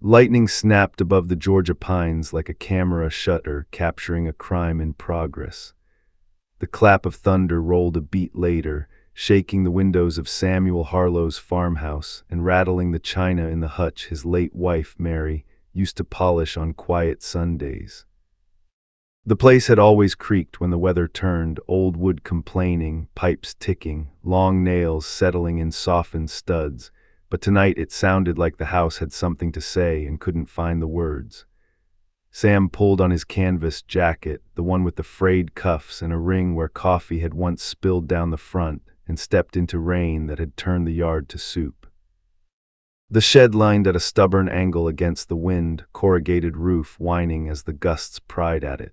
Lightning snapped above the Georgia pines like a camera shutter capturing a crime in progress. The clap of thunder rolled a beat later, shaking the windows of Samuel Harlow's farmhouse and rattling the china in the hutch his late wife, Mary, used to polish on quiet Sundays. The place had always creaked when the weather turned, old wood complaining, pipes ticking, long nails settling in softened studs, but tonight it sounded like the house had something to say and couldn't find the words. Sam pulled on his canvas jacket, the one with the frayed cuffs and a ring where coffee had once spilled down the front, and stepped into rain that had turned the yard to soup. The shed lined at a stubborn angle against the wind, corrugated roof whining as the gusts pried at it.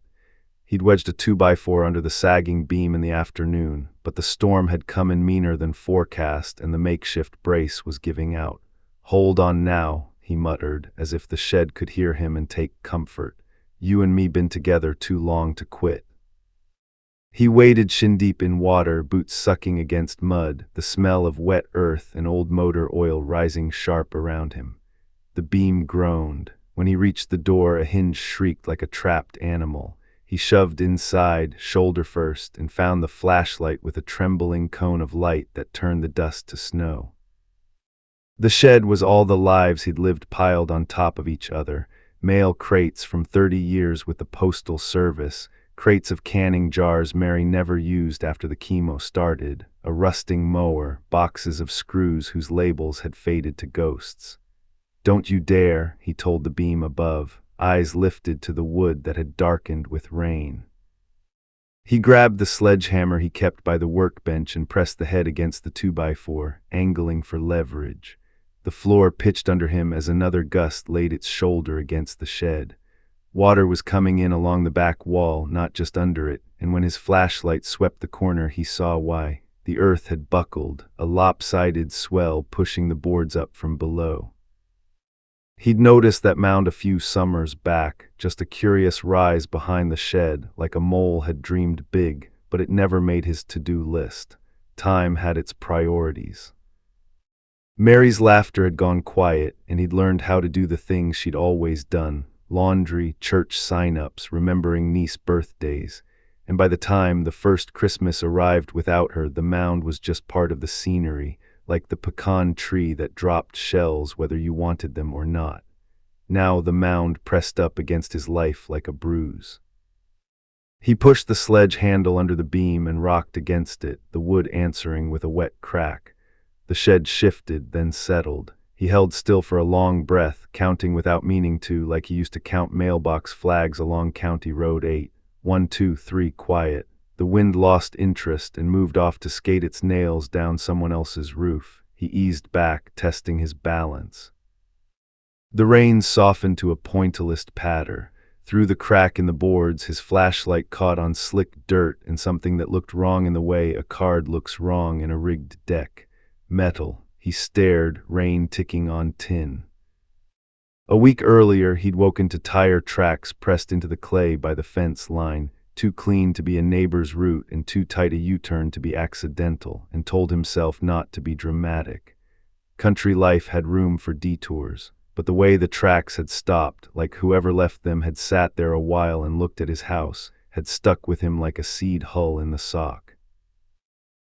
He'd wedged a 2x4 under the sagging beam in the afternoon, but the storm had come in meaner than forecast and the makeshift brace was giving out. "Hold on now," he muttered, as if the shed could hear him and take comfort. "You and me been together too long to quit." He waded shin-deep in water, boots sucking against mud, the smell of wet earth and old motor oil rising sharp around him. The beam groaned. When he reached the door, a hinge shrieked like a trapped animal. He shoved inside, shoulder first, and found the flashlight with a trembling cone of light that turned the dust to snow. The shed was all the lives he'd lived piled on top of each other, mail crates from 30 years with the Postal Service, crates of canning jars Mary never used after the chemo started, a rusting mower, boxes of screws whose labels had faded to ghosts. "Don't you dare," he told the beam above, eyes lifted to the wood that had darkened with rain. He grabbed the sledgehammer he kept by the workbench and pressed the head against the 2x4, angling for leverage. The floor pitched under him as another gust laid its shoulder against the shed. Water was coming in along the back wall, not just under it, and when his flashlight swept the corner he saw why. The earth had buckled, a lopsided swell pushing the boards up from below. He'd noticed that mound a few summers back, just a curious rise behind the shed, like a mole had dreamed big, but it never made his to-do list. Time had its priorities. Mary's laughter had gone quiet, and he'd learned how to do the things she'd always done: laundry, church sign-ups, remembering niece birthdays. And by the time the first Christmas arrived without her, the mound was just part of the scenery, like the pecan tree that dropped shells whether you wanted them or not. Now the mound pressed up against his life like a bruise. He pushed the sledge handle under the beam and rocked against it, the wood answering with a wet crack. The shed shifted, then settled. He held still for a long breath, counting without meaning to, like he used to count mailbox flags along County Road 8. 1, 2, 3, quiet. The wind lost interest and moved off to skate its nails down someone else's roof. He eased back, testing his balance. The rain softened to a pointillist patter. Through the crack in the boards, his flashlight caught on slick dirt and something that looked wrong in the way a card looks wrong in a rigged deck. Metal. He stared, rain ticking on tin. A week earlier, he'd woken to tire tracks pressed into the clay by the fence line, too clean to be a neighbor's route and too tight a U-turn to be accidental, and told himself not to be dramatic. Country life had room for detours, but the way the tracks had stopped, like whoever left them had sat there a while and looked at his house, had stuck with him like a seed hull in the sock.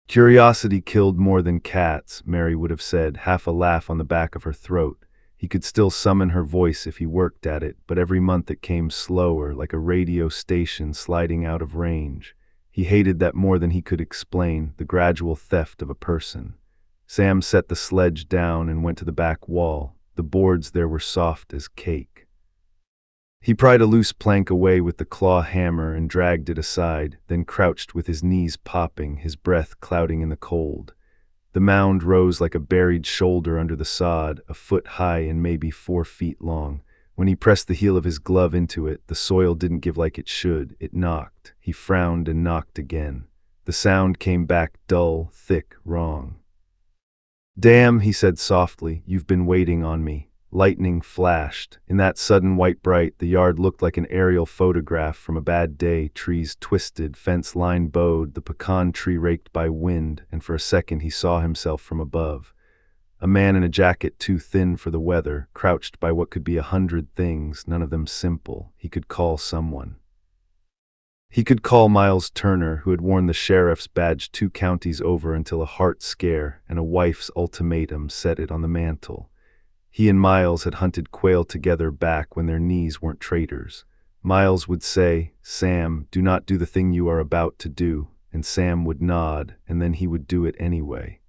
Curiosity killed more than cats, Mary would have said, half a laugh on the back of her throat. He could still summon her voice if he worked at it, but every month it came slower, like a radio station sliding out of range. He hated that more than he could explain, the gradual theft of a person. Sam set the sledge down and went to the back wall. The boards there were soft as cake. He pried a loose plank away with the claw hammer and dragged it aside, then crouched with his knees popping, his breath clouding in the cold. The mound rose like a buried shoulder under the sod, a foot high and maybe 4 feet long. When he pressed the heel of his glove into it, the soil didn't give like it should. It knocked. He frowned and knocked again. The sound came back dull, thick, wrong. "Damn," he said softly, "you've been waiting on me." Lightning flashed. In that sudden white bright, the yard looked like an aerial photograph from a bad day, trees twisted, fence line bowed, the pecan tree raked by wind, and for a second he saw himself from above. A man in a jacket too thin for the weather, crouched by what could be 100 things, none of them simple. He could call someone. He could call Miles Turner, who had worn the sheriff's badge 2 counties over until a heart scare and a wife's ultimatum set it on the mantle. He and Miles had hunted quail together back when their knees weren't traitors. Miles would say, "Sam, do not do the thing you are about to do," and Sam would nod, and then he would do it anyway.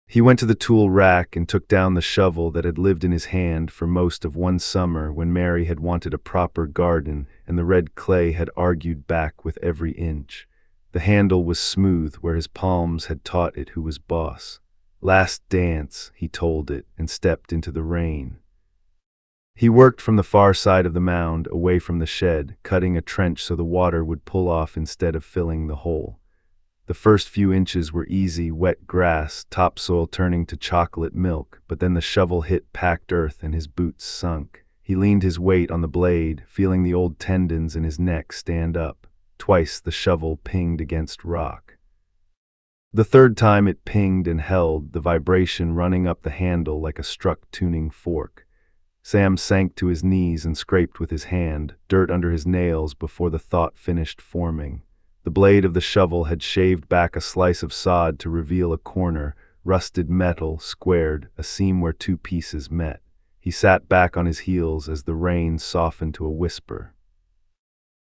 He went to the tool rack and took down the shovel that had lived in his hand for most of one summer when Mary had wanted a proper garden and the red clay had argued back with every inch. The handle was smooth where his palms had taught it who was boss. "Last dance," he told it, and stepped into the rain. He worked from the far side of the mound, away from the shed, cutting a trench so the water would pull off instead of filling the hole. The first few inches were easy, wet grass, topsoil turning to chocolate milk, but then the shovel hit packed earth and his boots sunk. He leaned his weight on the blade, feeling the old tendons in his neck stand up. Twice the shovel pinged against rock. The third time it pinged and held, the vibration running up the handle like a struck tuning fork. Sam sank to his knees and scraped with his hand, dirt under his nails before the thought finished forming. The blade of the shovel had shaved back a slice of sod to reveal a corner, rusted metal, squared, a seam where 2 pieces met. He sat back on his heels as the rain softened to a whisper.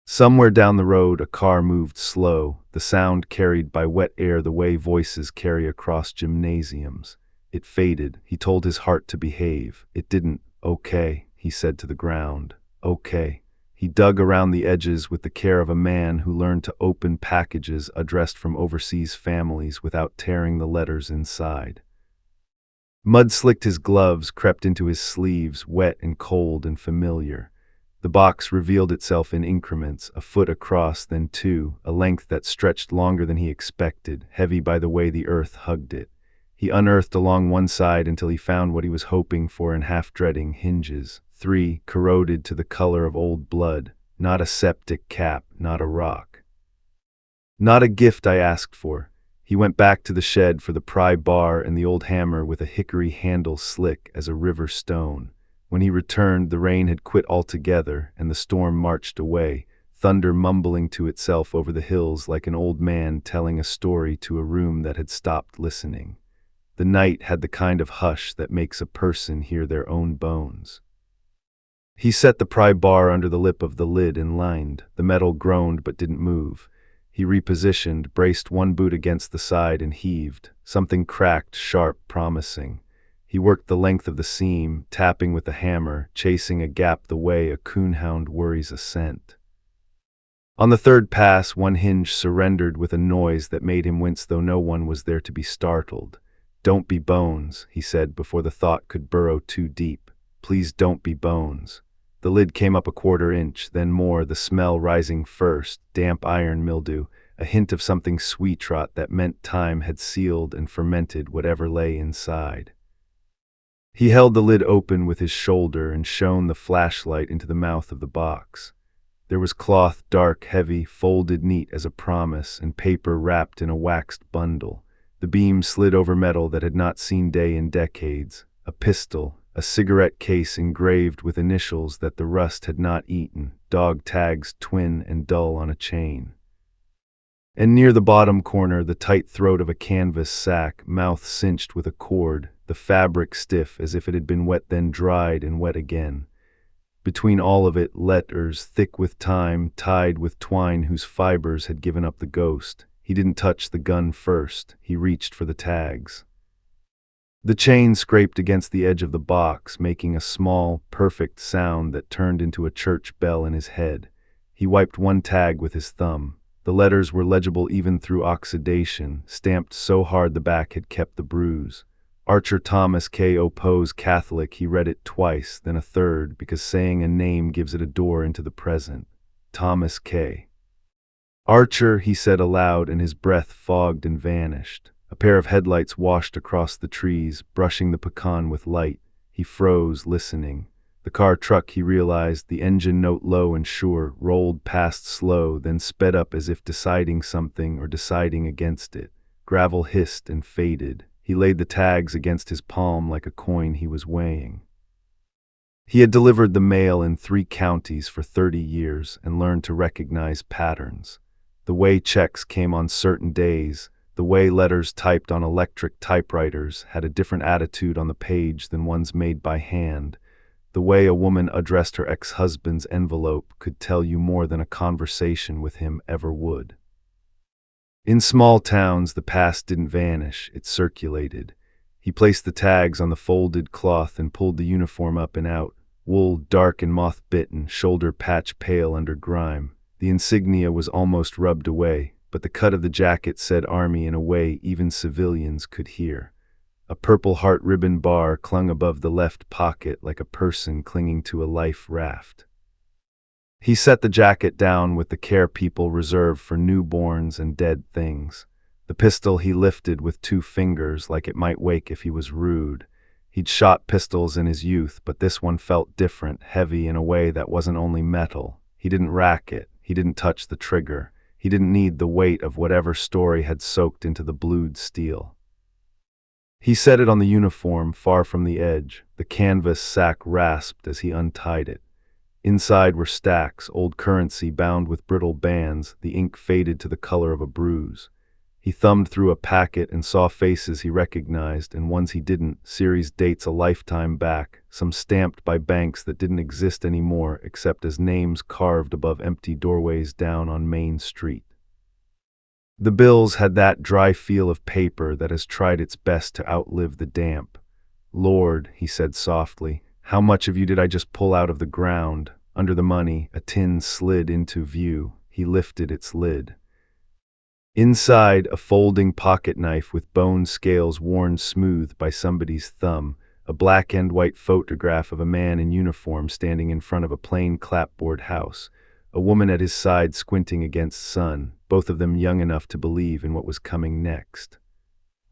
Somewhere down the road a car moved slow, the sound carried by wet air the way voices carry across gymnasiums. It faded. He told his heart to behave. It didn't. "Okay," he said to the ground. "Okay." He dug around the edges with the care of a man who learned to open packages addressed from overseas families without tearing the letters inside. Mud slicked his gloves, crept into his sleeves, wet and cold and familiar. The box revealed itself in increments, a foot across, then 2, a length that stretched longer than he expected, heavy by the way the earth hugged it. He unearthed along one side until he found what he was hoping for and half dreading: hinges. 3, corroded to the color of old blood. Not a septic cap, not a rock. "Not a gift I asked for." He went back to the shed for the pry bar and the old hammer with a hickory handle slick as a river stone. When he returned, the rain had quit altogether and the storm marched away, thunder mumbling to itself over the hills like an old man telling a story to a room that had stopped listening. The night had the kind of hush that makes a person hear their own bones. He set the pry bar under the lip of the lid and lined. The metal groaned but didn't move. He repositioned, braced one boot against the side and heaved. Something cracked, sharp, promising. He worked the length of the seam, tapping with the hammer, chasing a gap the way a coonhound worries a scent. On the third pass, one hinge surrendered with a noise that made him wince, though no one was there to be startled. "Don't be bones," he said before the thought could burrow too deep. "Please don't be bones." The lid came up a 1/4 inch, then more, the smell rising first, damp iron mildew, a hint of something sweet-rot that meant time had sealed and fermented whatever lay inside. He held the lid open with his shoulder and shone the flashlight into the mouth of the box. There was cloth, dark, heavy, folded neat as a promise, and paper wrapped in a waxed bundle. The beam slid over metal that had not seen day in decades. A pistol, a cigarette case engraved with initials that the rust had not eaten, dog tags twin and dull on a chain. And near the bottom corner, the tight throat of a canvas sack, mouth cinched with a cord, the fabric stiff as if it had been wet then dried and wet again. Between all of it, letters thick with time, tied with twine whose fibers had given up the ghost. He didn't touch the gun first. He reached for the tags. The chain scraped against the edge of the box, making a small, perfect sound that turned into a church bell in his head. He wiped one tag with his thumb. The letters were legible even through oxidation, stamped so hard the back had kept the bruise. Archer Thomas K. Opose Catholic. He read it twice, then a third, because saying a name gives it a door into the present. Thomas K. "Archer," he said aloud, and his breath fogged and vanished. A pair of headlights washed across the trees, brushing the pecan with light. He froze, listening. The car truck, he realized, the engine note low and sure, rolled past slow, then sped up as if deciding something or deciding against it. Gravel hissed and faded. He laid the tags against his palm like a coin he was weighing. He had delivered the mail in 3 counties for 30 years and learned to recognize patterns. The way checks came on certain days, the way letters typed on electric typewriters had a different attitude on the page than ones made by hand. The way a woman addressed her ex-husband's envelope could tell you more than a conversation with him ever would. In small towns, the past didn't vanish, it circulated. He placed the tags on the folded cloth and pulled the uniform up and out, wool dark and moth-bitten, shoulder patch pale under grime. The insignia was almost rubbed away, but the cut of the jacket said Army in a way even civilians could hear. A purple heart ribbon bar clung above the left pocket like a person clinging to a life raft. He set the jacket down with the care people reserve for newborns and dead things. The pistol he lifted with 2 fingers like it might wake if he was rude. He'd shot pistols in his youth, but this one felt different, heavy in a way that wasn't only metal. He didn't rack it, he didn't touch the trigger. He didn't need the weight of whatever story had soaked into the blued steel. He set it on the uniform, far from the edge. The canvas sack rasped as he untied it. Inside were stacks, old currency bound with brittle bands, the ink faded to the color of a bruise. He thumbed through a packet and saw faces he recognized and ones he didn't, series dates a lifetime back, some stamped by banks that didn't exist anymore except as names carved above empty doorways down on Main Street. The bills had that dry feel of paper that has tried its best to outlive the damp. "Lord," he said softly, "how much of you did I just pull out of the ground?" Under the money, a tin slid into view. He lifted its lid. Inside, a folding pocket knife with bone scales worn smooth by somebody's thumb, a black and white photograph of a man in uniform standing in front of a plain clapboard house, a woman at his side squinting against sun, both of them young enough to believe in what was coming next.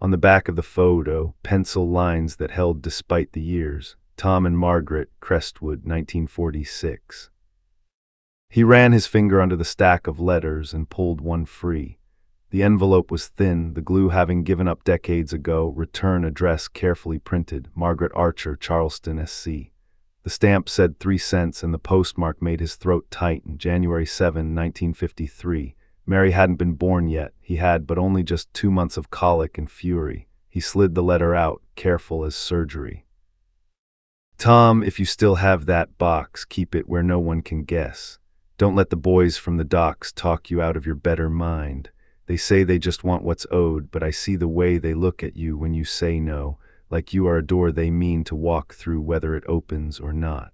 On the back of the photo, pencil lines that held despite the years. Tom and Margaret, Crestwood, 1946. He ran his finger under the stack of letters and pulled one free. The envelope was thin, the glue having given up decades ago, return address carefully printed, Margaret Archer, Charleston, SC. The stamp said 3 cents and the postmark made his throat tighten, January 7, 1953. Mary hadn't been born yet. He had but only just 2 months of colic and fury. He slid the letter out, careful as surgery. "Tom, if you still have that box, keep it where no one can guess. Don't let the boys from the docks talk you out of your better mind. They say they just want what's owed, but I see the way they look at you when you say no, like you are a door they mean to walk through whether it opens or not.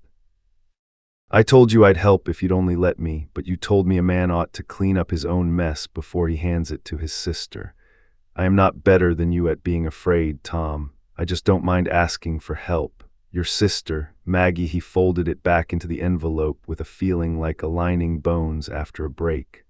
I told you I'd help if you'd only let me, but you told me a man ought to clean up his own mess before he hands it to his sister. I am not better than you at being afraid, Tom. I just don't mind asking for help. Your sister, Maggie." He folded it back into the envelope with a feeling like aligning bones after a break.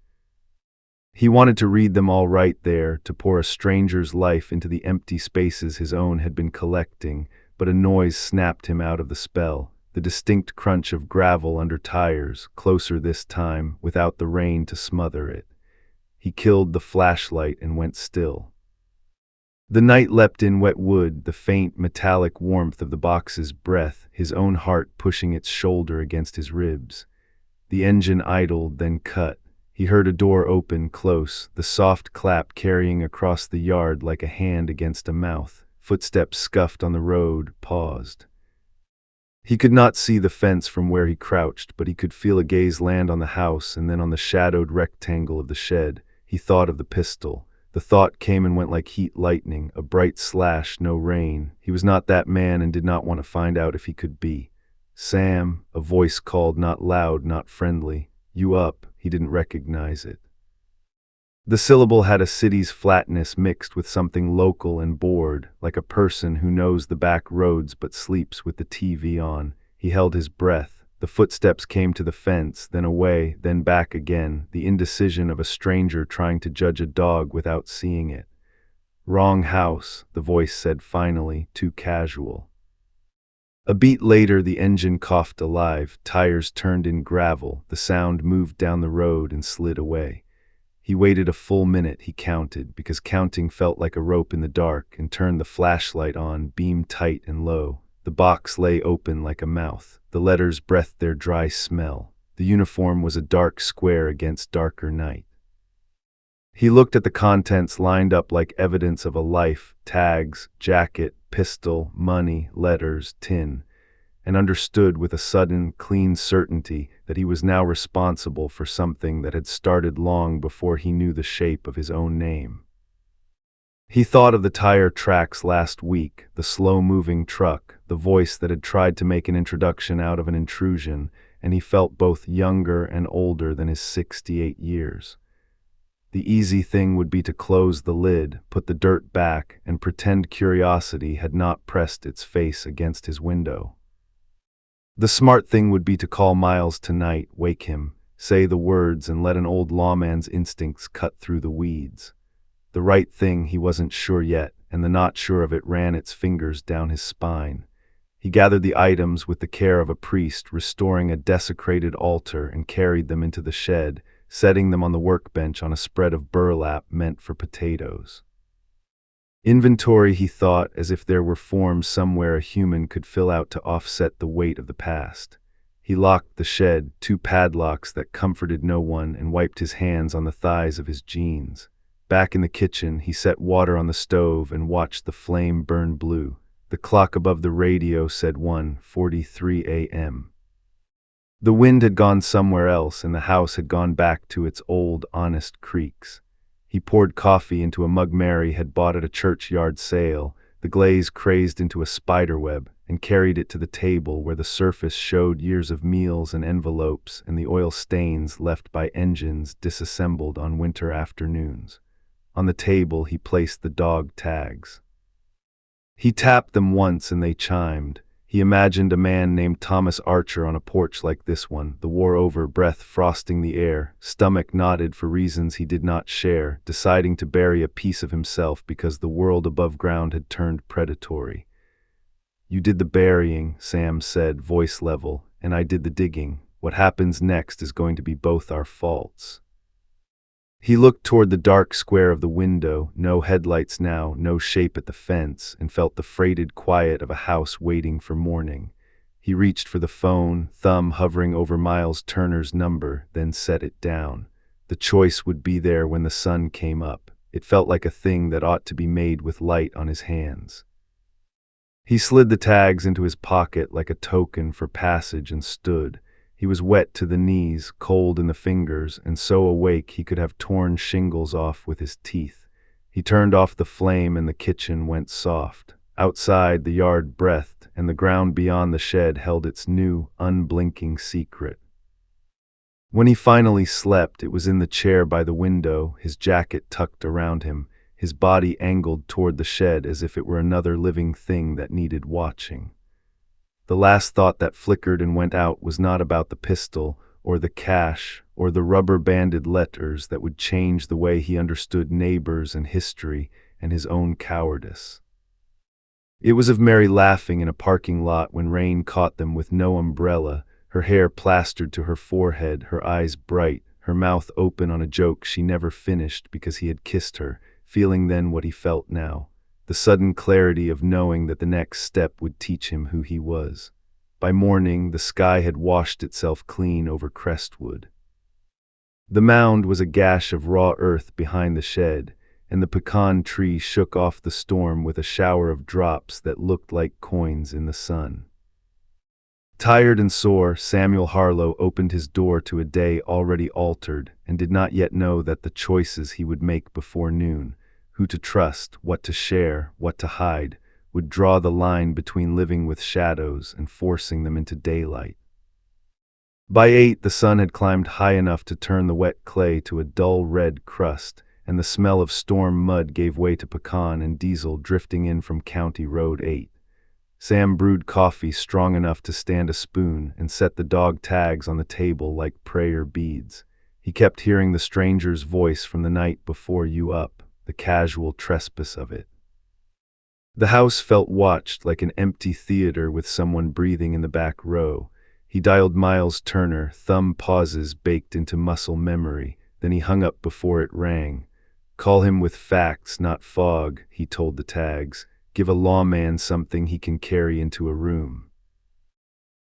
He wanted to read them all right there, to pour a stranger's life into the empty spaces his own had been collecting, but a noise snapped him out of the spell. The distinct crunch of gravel under tires, closer this time, without the rain to smother it. He killed the flashlight and went still. The night leapt in wet wood, the faint, metallic warmth of the box's breath, his own heart pushing its shoulder against his ribs. The engine idled, then cut. He heard a door open close, the soft clap carrying across the yard like a hand against a mouth. Footsteps scuffed on the road, paused. He could not see the fence from where he crouched, but he could feel a gaze land on the house and then on the shadowed rectangle of the shed. He thought of the pistol. The thought came and went like heat lightning, a bright slash, no rain. He was not that man and did not want to find out if he could be. "Sam," a voice called, not loud, not friendly. "You up?" He didn't recognize it. The syllable had a city's flatness mixed with something local and bored, like a person who knows the back roads but sleeps with the TV on. He held his breath. The footsteps came to the fence, then away, then back again, the indecision of a stranger trying to judge a dog without seeing it. "Wrong house," the voice said finally, too casual. A beat later, the engine coughed alive, tires turned in gravel, the sound moved down the road and slid away. He waited a full minute, he counted, because counting felt like a rope in the dark, and turned the flashlight on, beam tight and low. The box lay open like a mouth. The letters breathed their dry smell. The uniform was a dark square against darker night. He looked at the contents lined up like evidence of a life: tags, jacket, pistol, money, letters, tin, and understood with a sudden, clean certainty that he was now responsible for something that had started long before he knew the shape of his own name. He thought of the tire tracks last week, the slow-moving truck, the voice that had tried to make an introduction out of an intrusion, and he felt both younger and older than his 68 years. The easy thing would be to close the lid, put the dirt back, and pretend curiosity had not pressed its face against his window. The smart thing would be to call Miles tonight, wake him, say the words, and let an old lawman's instincts cut through the weeds. The right thing, he wasn't sure yet, and the not sure of it ran its fingers down his spine. He gathered the items with the care of a priest, restoring a desecrated altar, and carried them into the shed, setting them on the workbench on a spread of burlap meant for potatoes. Inventory, he thought, as if there were forms somewhere a human could fill out to offset the weight of the past. He locked the shed, 2 padlocks that comforted no one, and wiped his hands on the thighs of his jeans. Back in the kitchen, he set water on the stove and watched the flame burn blue. The clock above the radio said 1:43 a.m. The wind had gone somewhere else, and the house had gone back to its old, honest creaks. He poured coffee into a mug Mary had bought at a churchyard sale, the glaze crazed into a spiderweb, and carried it to the table where the surface showed years of meals and envelopes and the oil stains left by engines disassembled on winter afternoons. On the table he placed the dog tags. He tapped them once and they chimed. He imagined a man named Thomas Archer on a porch like this one, the war over, breath frosting the air, stomach knotted for reasons he did not share, deciding to bury a piece of himself because the world above ground had turned predatory. "You did the burying," Sam said, voice level, "and I did the digging. What happens next is going to be both our faults." He looked toward the dark square of the window, no headlights now, no shape at the fence, and felt the freighted quiet of a house waiting for morning. He reached for the phone, thumb hovering over Miles Turner's number, then set it down. The choice would be there when the sun came up. It felt like a thing that ought to be made with light on his hands. He slid the tags into his pocket like a token for passage and stood. He was wet to the knees, cold in the fingers, and so awake he could have torn shingles off with his teeth. He turned off the flame and the kitchen went soft. Outside, the yard breathed, and the ground beyond the shed held its new, unblinking secret. When he finally slept, it was in the chair by the window, his jacket tucked around him, his body angled toward the shed as if it were another living thing that needed watching. The last thought that flickered and went out was not about the pistol, or the cash, or the rubber-banded letters that would change the way he understood neighbors and history and his own cowardice. It was of Mary laughing in a parking lot when rain caught them with no umbrella, her hair plastered to her forehead, her eyes bright, her mouth open on a joke she never finished because he had kissed her, feeling then what he felt now. The sudden clarity of knowing that the next step would teach him who he was. By morning, the sky had washed itself clean over Crestwood. The mound was a gash of raw earth behind the shed, and the pecan tree shook off the storm with a shower of drops that looked like coins in the sun. Tired and sore, Samuel Harlow opened his door to a day already altered and did not yet know that the choices he would make before noon, who to trust, what to share, what to hide, would draw the line between living with shadows and forcing them into daylight. By 8, the sun had climbed high enough to turn the wet clay to a dull red crust, and the smell of storm mud gave way to pecan and diesel drifting in from County Road 8. Sam brewed coffee strong enough to stand a spoon and set the dog tags on the table like prayer beads. He kept hearing the stranger's voice from the night before you up, the casual trespass of it. The house felt watched like an empty theater with someone breathing in the back row. He dialed Miles Turner, thumb pauses baked into muscle memory, Then he hung up before it rang. "Call him with facts, not fog," he told the tags. "Give a lawman something he can carry into a room."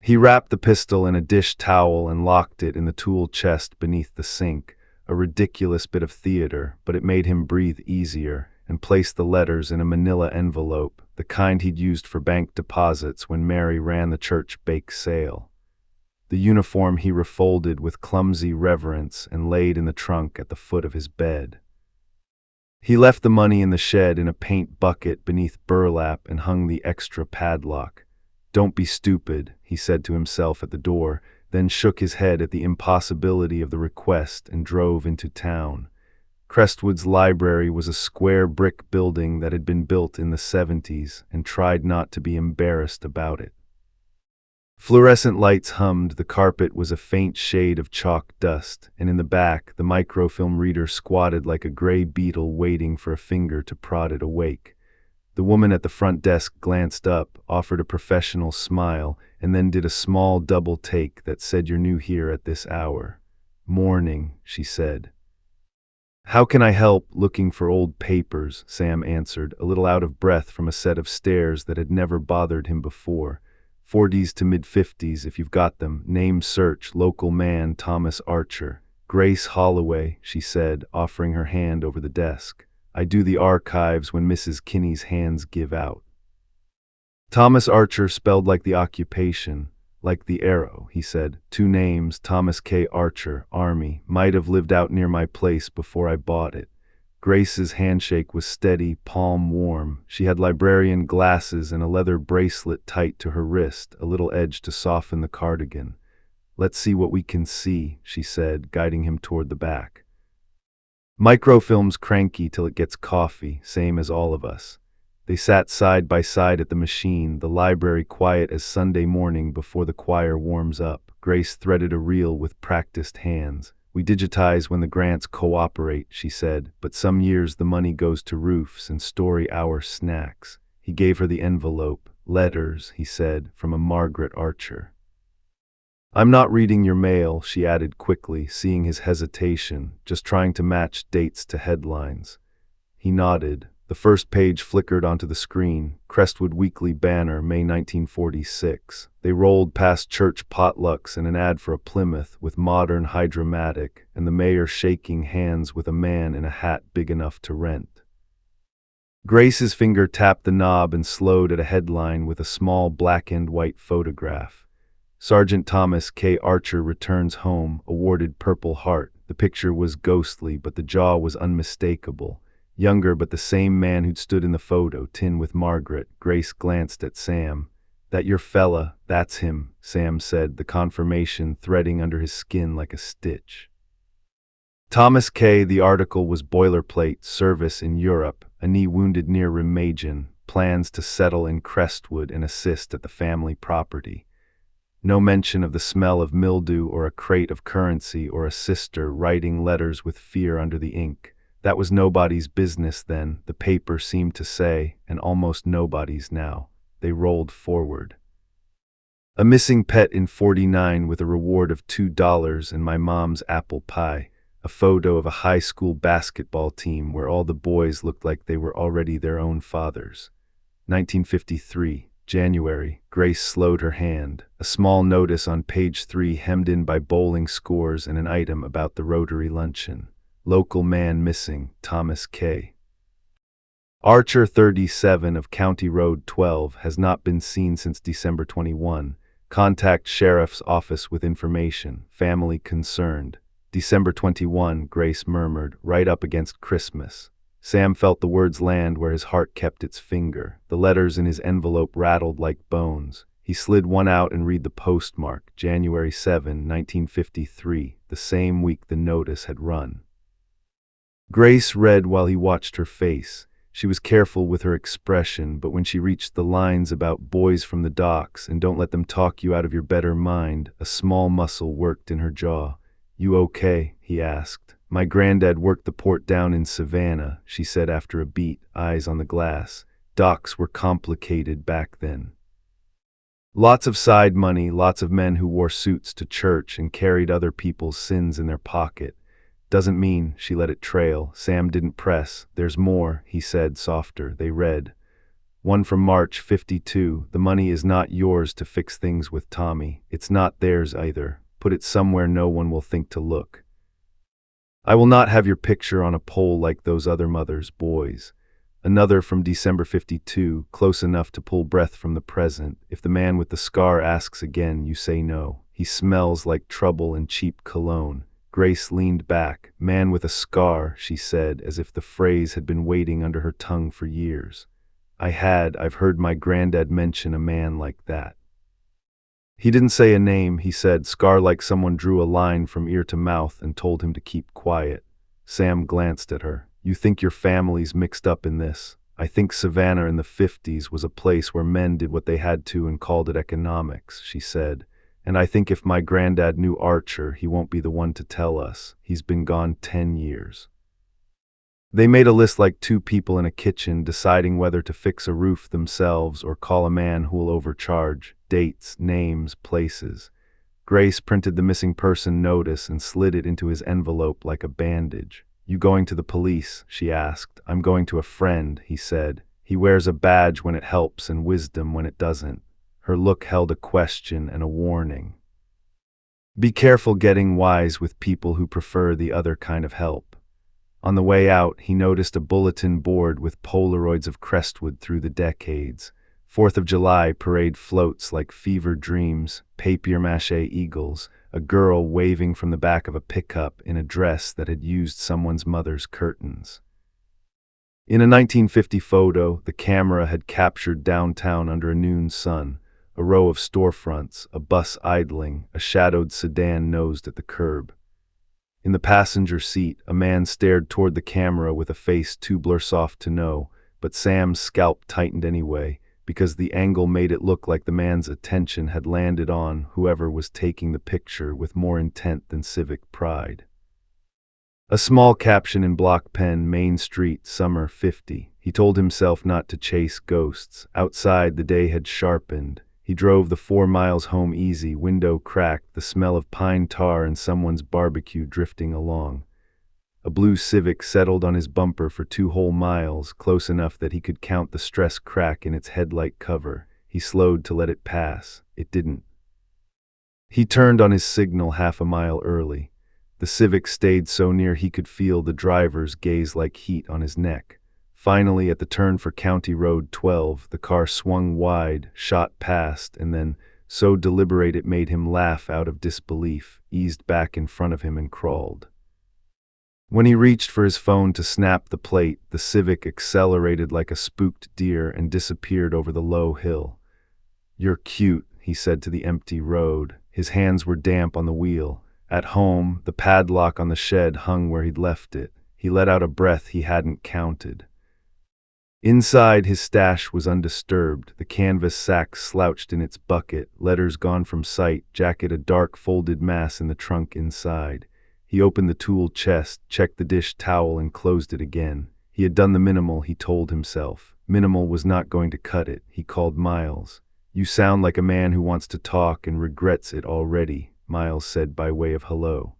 He wrapped the pistol in a dish towel and locked it in the tool chest beneath the sink, a ridiculous bit of theater, but it made him breathe easier, and placed the letters in a manila envelope, the kind he'd used for bank deposits when Mary ran the church bake sale. The uniform he refolded with clumsy reverence and laid in the trunk at the foot of his bed. He left the money in the shed in a paint bucket beneath burlap and hung the extra padlock. "Don't be stupid," he said to himself at the door, then shook his head at the impossibility of the request and drove into town. Crestwood's library was a square brick building that had been built in the 70s and tried not to be embarrassed about it. Fluorescent lights hummed, the carpet was a faint shade of chalk dust, and in the back, the microfilm reader squatted like a gray beetle waiting for a finger to prod it awake. The woman at the front desk glanced up, offered a professional smile, and then did a small double take that said, "You're new here at this hour." "Morning," she said. "How can I help?" "Looking for old papers," Sam answered, a little out of breath from a set of stairs that had never bothered him before. "40s to mid-50s, if you've got them. Name search, local man, Thomas Archer." "Grace Holloway," she said, offering her hand over the desk. "I do the archives when Mrs. Kinney's hands give out." Thomas Archer spelled like the occupation, like the arrow, he said. "Two names, Thomas K. Archer, Army. Might have lived out near my place before I bought it." Grace's handshake was steady, palm warm. She had librarian glasses and a leather bracelet tight to her wrist, a little edge to soften the cardigan. "Let's see what we can see," she said, guiding him toward the back. "Microfilm's cranky till it gets coffee, same as all of us." They sat side by side at the machine, the library quiet as Sunday morning before the choir warms up. Grace threaded a reel with practiced hands. "We digitize when the grants cooperate," she said, "but some years the money goes to roofs and story hour snacks." He gave her the envelope. "Letters," he said, "from a Margaret Archer." "I'm not reading your mail," she added quickly, seeing his hesitation, "just trying to match dates to headlines." He nodded. The first page flickered onto the screen. Crestwood Weekly banner, May 1946. They rolled past church potlucks and an ad for a Plymouth with modern hydromatic, and the mayor shaking hands with a man in a hat big enough to rent. Grace's finger tapped the knob and slowed at a headline with a small black and white photograph. "Sergeant Thomas K. Archer returns home, awarded Purple Heart." The picture was ghostly, but the jaw was unmistakable. Younger, but the same man who'd stood in the photo, tin with Margaret. Grace glanced at Sam. "That your fella?" "That's him," Sam said, the confirmation threading under his skin like a stitch. Thomas K. The article was boilerplate, service in Europe, a knee wounded near Remagen, plans to settle in Crestwood and assist at the family property. No mention of the smell of mildew or a crate of currency or a sister writing letters with fear under the ink. That was nobody's business then, the paper seemed to say, and almost nobody's now. They rolled forward. "A missing pet in 49 with a reward of $2 and my mom's apple pie." A photo of a high school basketball team where all the boys looked like they were already their own fathers. 1953. January. Grace slowed her hand. A small notice on page 3 hemmed in by bowling scores and an item about the Rotary luncheon. "Local man missing, Thomas K. Archer, 37, of County Road 12, has not been seen since December 21. Contact Sheriff's Office with information. Family concerned." "December 21, Grace murmured, "right up against Christmas." Sam felt the words land where his heart kept its finger. The letters in his envelope rattled like bones. He slid one out and read the postmark, January 7, 1953, the same week the notice had run. Grace read while he watched her face. She was careful with her expression, but when she reached the lines about boys from the docks and don't let them talk you out of your better mind, a small muscle worked in her jaw. "You okay?" he asked. "My granddad worked the port down in Savannah," she said after a beat, eyes on the glass. Docks were complicated back then. Lots of side money, lots of men who wore suits to church and carried other people's sins in their pocket. Doesn't mean, she let it trail. Sam didn't press. There's more, he said, softer. They read. One from March 52. The money is not yours to fix things with Tommy. It's not theirs either. Put it somewhere no one will think to look. I will not have your picture on a pole like those other mothers' boys. Another from December 52, close enough to pull breath from the present. If the man with the scar asks again, you say no. He smells like trouble and cheap cologne. Grace leaned back. Man with a scar, she said, as if the phrase had been waiting under her tongue for years. I've heard my granddad mention a man like that. He didn't say a name, he said, scar like someone drew a line from ear to mouth and told him to keep quiet. Sam glanced at her. You think your family's mixed up in this? I think Savannah in the 50s was a place where men did what they had to and called it economics, she said. And I think if my granddad knew Archer, he won't be the one to tell us. He's been gone 10 years. They made a list like two people in a kitchen deciding whether to fix a roof themselves or call a man who'll overcharge. Dates, names, places. Grace printed the missing person notice and slid it into his envelope like a bandage. You going to the police? She asked. I'm going to a friend, he said. He wears a badge when it helps and wisdom when it doesn't. Her look held a question and a warning. Be careful getting wise with people who prefer the other kind of help. On the way out, he noticed a bulletin board with Polaroids of Crestwood through the decades. 4th of July parade floats like fever dreams, papier-mâché eagles, a girl waving from the back of a pickup in a dress that had used someone's mother's curtains. In a 1950 photo, the camera had captured downtown under a noon sun, a row of storefronts, a bus idling, a shadowed sedan nosed at the curb. In the passenger seat, a man stared toward the camera with a face too blur-soft to know, but Sam's scalp tightened anyway, because the angle made it look like the man's attention had landed on whoever was taking the picture with more intent than civic pride. A small caption in block pen, Main Street, summer 50. He told himself not to chase ghosts. Outside, the day had sharpened. He drove the 4 miles home easy, window cracked, the smell of pine tar and someone's barbecue drifting along. A blue Civic settled on his bumper for 2 whole miles, close enough that he could count the stress crack in its headlight cover. He slowed to let it pass. It didn't. He turned on his signal half a mile early. The Civic stayed so near he could feel the driver's gaze like heat on his neck. Finally, at the turn for County Road 12, the car swung wide, shot past, and then, so deliberate it made him laugh out of disbelief, eased back in front of him and crawled. When he reached for his phone to snap the plate, the Civic accelerated like a spooked deer and disappeared over the low hill. You're cute, he said to the empty road. His hands were damp on the wheel. At home, the padlock on the shed hung where he'd left it. He let out a breath he hadn't counted. Inside, his stash was undisturbed, the canvas sack slouched in its bucket, letters gone from sight, jacket a dark folded mass in the trunk inside. He opened the tool chest, checked the dish towel, and closed it again. He had done the minimal, he told himself. Minimal was not going to cut it. He called Miles. You sound like a man who wants to talk and regrets it already, Miles said by way of hello.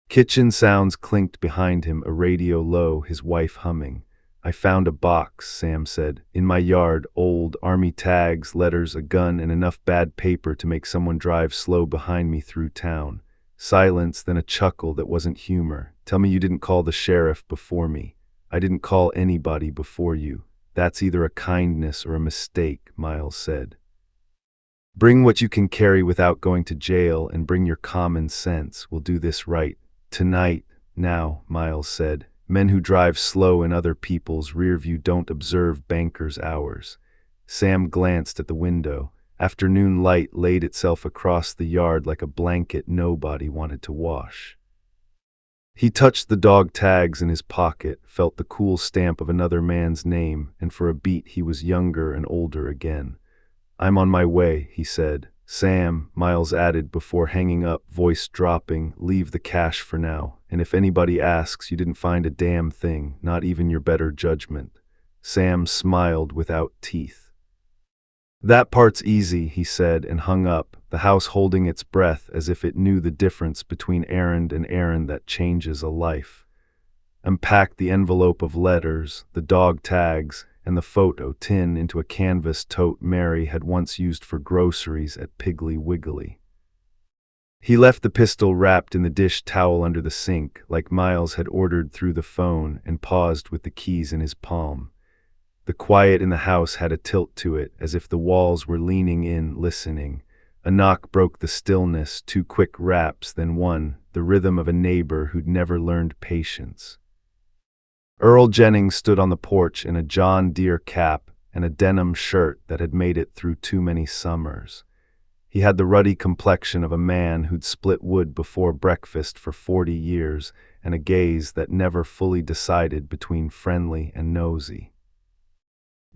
Kitchen sounds clinked behind him, a radio low, his wife humming. I found a box, Sam said. In my yard, old army tags, letters, a gun, and enough bad paper to make someone drive slow behind me through town. Silence, then a chuckle that wasn't humor. Tell me you didn't call the sheriff before me. I didn't call anybody before you. That's either a kindness or a mistake, Miles said. Bring what you can carry without going to jail, and bring your common sense. We'll do this right. Tonight, now, Miles said. Men who drive slow in other people's rear view don't observe bankers' hours. Sam glanced at the window. Afternoon light laid itself across the yard like a blanket nobody wanted to wash. He touched the dog tags in his pocket, felt the cool stamp of another man's name, and for a beat he was younger and older again. I'm on my way, he said. Sam, Miles added before hanging up, voice dropping, leave the cash for now, and if anybody asks, you didn't find a damn thing, not even your better judgment. Sam smiled without teeth. That part's easy, he said, and hung up. the house holding its breath as if it knew the difference between errand and errand that changes a life. Unpacked the envelope of letters, the dog tags, and the photo tin into a canvas tote Mary had once used for groceries at Piggly Wiggly. He left the pistol wrapped in the dish towel under the sink, like Miles had ordered through the phone, and paused with the keys in his palm. The quiet in the house had a tilt to it, as if the walls were leaning in, listening. A knock broke the stillness, 2 quick raps, then one, the rhythm of a neighbor who'd never learned patience. Earl Jennings stood on the porch in a John Deere cap and a denim shirt that had made it through too many summers. He had the ruddy complexion of a man who'd split wood before breakfast for 40 years, and a gaze that never fully decided between friendly and nosy.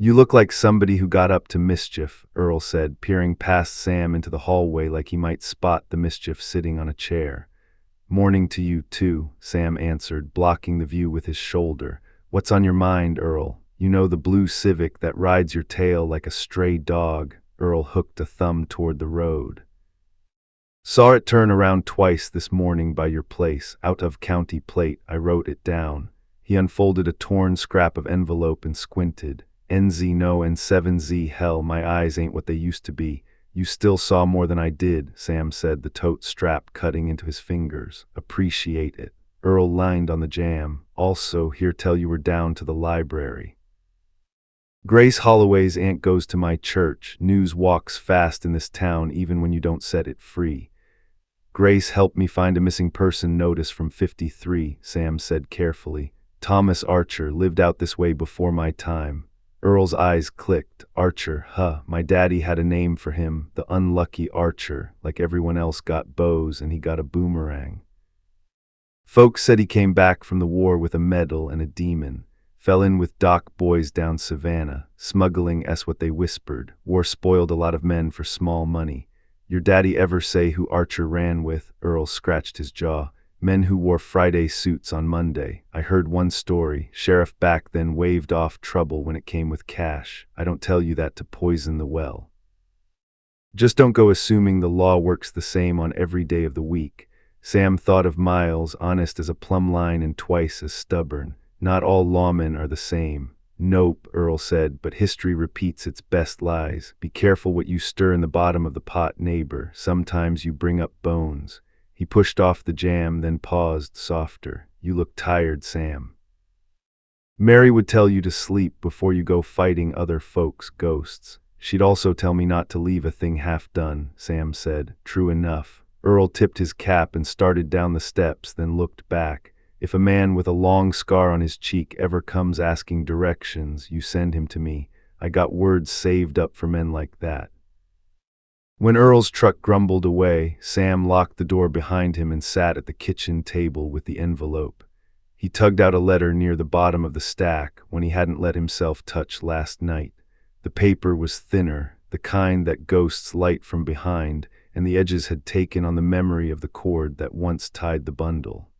"You look like somebody who got up to mischief," Earl said, peering past Sam into the hallway like he might spot the mischief sitting on a chair. "Morning to you, too," Sam answered, blocking the view with his shoulder. "What's on your mind, Earl? You know, the blue Civic that rides your tail like a stray dog." Earl hooked a thumb toward the road. "Saw it turn around twice this morning by your place, out of county plate. I wrote it down." He unfolded a torn scrap of envelope and squinted. "NZ no and 7Z hell, my eyes ain't what they used to be." "You still saw more than I did," Sam said, the tote strap cutting into his fingers. "Appreciate it." Earl lined on the jam. "Also, here tell you we're down to the library. Grace Holloway's aunt goes to my church. News walks fast in this town even when you don't set it free." "Grace helped me find a missing person notice from 53, Sam said carefully. "Thomas Archer lived out this way before my time." Earl's eyes clicked. "Archer, huh, my daddy had a name for him, the unlucky Archer. Like everyone else got bows and he got a boomerang. Folks said he came back from the war with a medal and a demon. Fell in with dock boys down Savannah. Smuggling s what they whispered. War spoiled a lot of men for small money." "Your daddy ever say who Archer ran with?" Earl scratched his jaw. "Men who wore Friday suits on Monday. I heard one story. Sheriff back then waved off trouble when it came with cash. I don't tell you that to poison the well. Just don't go assuming the law works the same on every day of the week." Sam thought of Miles, honest as a plumb line and twice as stubborn. "Not all lawmen are the same." "Nope," Earl said, "but history repeats its best lies. Be careful what you stir in the bottom of the pot, neighbor. Sometimes you bring up bones." He pushed off the jam, then paused, softer. "You look tired, Sam. Mary would tell you to sleep before you go fighting other folks' ghosts. She'd also tell me not to leave a thing half done," Sam said. "True enough." Earl tipped his cap and started down the steps, then looked back. "If a man with a long scar on his cheek ever comes asking directions, you send him to me. I got words saved up for men like that." When Earl's truck grumbled away, Sam locked the door behind him and sat at the kitchen table with the envelope. He tugged out a letter near the bottom of the stack, one he hadn't let himself touch last night. The paper was thinner, the kind that ghosts light from behind, and the edges had taken on the memory of the cord that once tied the bundle.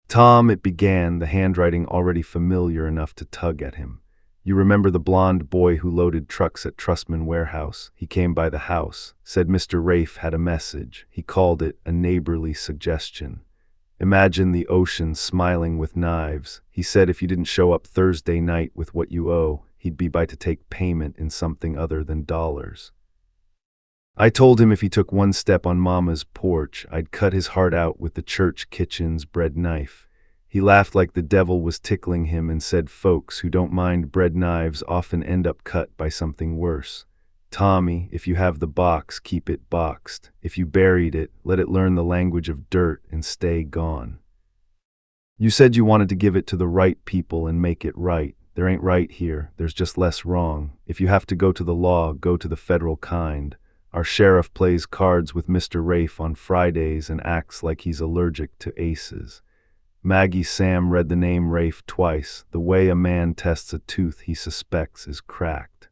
"Tom," it began, the handwriting already familiar enough to tug at him. "You remember the blonde boy who loaded trucks at Trussman Warehouse? He came by the house, said Mr. Rafe had a message. He called it a neighborly suggestion. Imagine the ocean smiling with knives. He said if you didn't show up Thursday night with what you owe, he'd be by to take payment in something other than dollars. I told him if he took one step on Mama's porch, I'd cut his heart out with the church kitchen's bread knife. He laughed like the devil was tickling him and said folks who don't mind bread knives often end up cut by something worse. Tommy, if you have the box, keep it boxed. If you buried it, let it learn the language of dirt and stay gone. You said you wanted to give it to the right people and make it right. There ain't right here, there's just less wrong. If you have to go to the law, go to the federal kind. Our sheriff plays cards with Mr. Rafe on Fridays and acts like he's allergic to aces. Maggie Sam read the name Rafe twice. The way a man tests a tooth he suspects is cracked.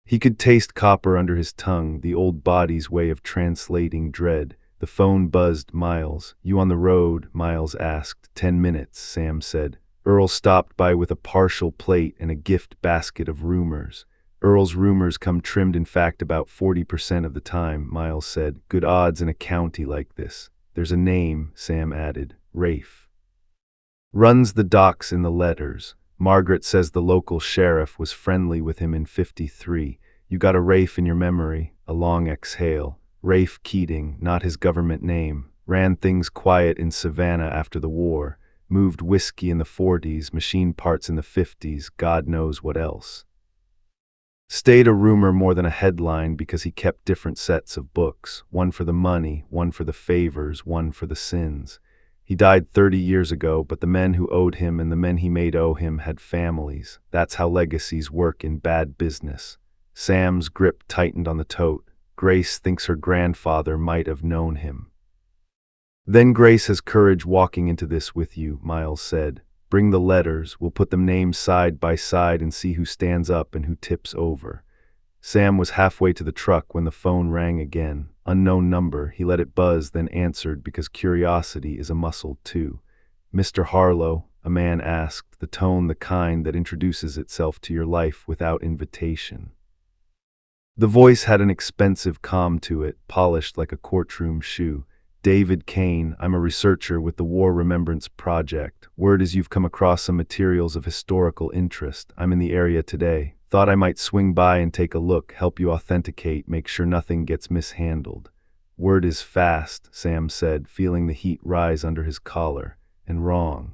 He could taste copper under his tongue, the old body's way of translating dread. The phone buzzed. Miles. You on the road? Miles asked. 10 minutes, Sam said. Earl stopped by with a partial plate and a gift basket of rumors. Earl's rumors come trimmed in fact about 40% of the time, Miles said. Good odds in a county like this. There's a name, Sam added. Rafe. Runs the docks in the letters. Margaret says the local sheriff was friendly with him in '53. You got a Rafe in your memory, a long exhale. Rafe Keating, not his government name. Ran things quiet in Savannah after the war. Moved whiskey in the '40s, machine parts in the '50s, God knows what else. Stayed a rumor more than a headline because he kept different sets of books, one for the money, one for the favors, one for the sins. He died 30 years ago, but the men who owed him and the men he made owe him had families. That's how legacies work in bad business. Sam's grip tightened on the tote. Grace thinks her grandfather might have known him. Then Grace has courage walking into this with you, Miles said. Bring the letters, we'll put them names side by side and see who stands up and who tips over. Sam was halfway to the truck when the phone rang again. Unknown number, he let it buzz, then answered because curiosity is a muscle too. Mr. Harlow, a man asked, the tone the kind that introduces itself to your life without invitation. The voice had an expensive calm to it, polished like a courtroom shoe. David Kane, I'm a researcher with the War Remembrance Project. Word is you've come across some materials of historical interest. I'm in the area today. Thought I might swing by and take a look, help you authenticate, make sure nothing gets mishandled. Word is fast, Sam said, feeling the heat rise under his collar. And wrong.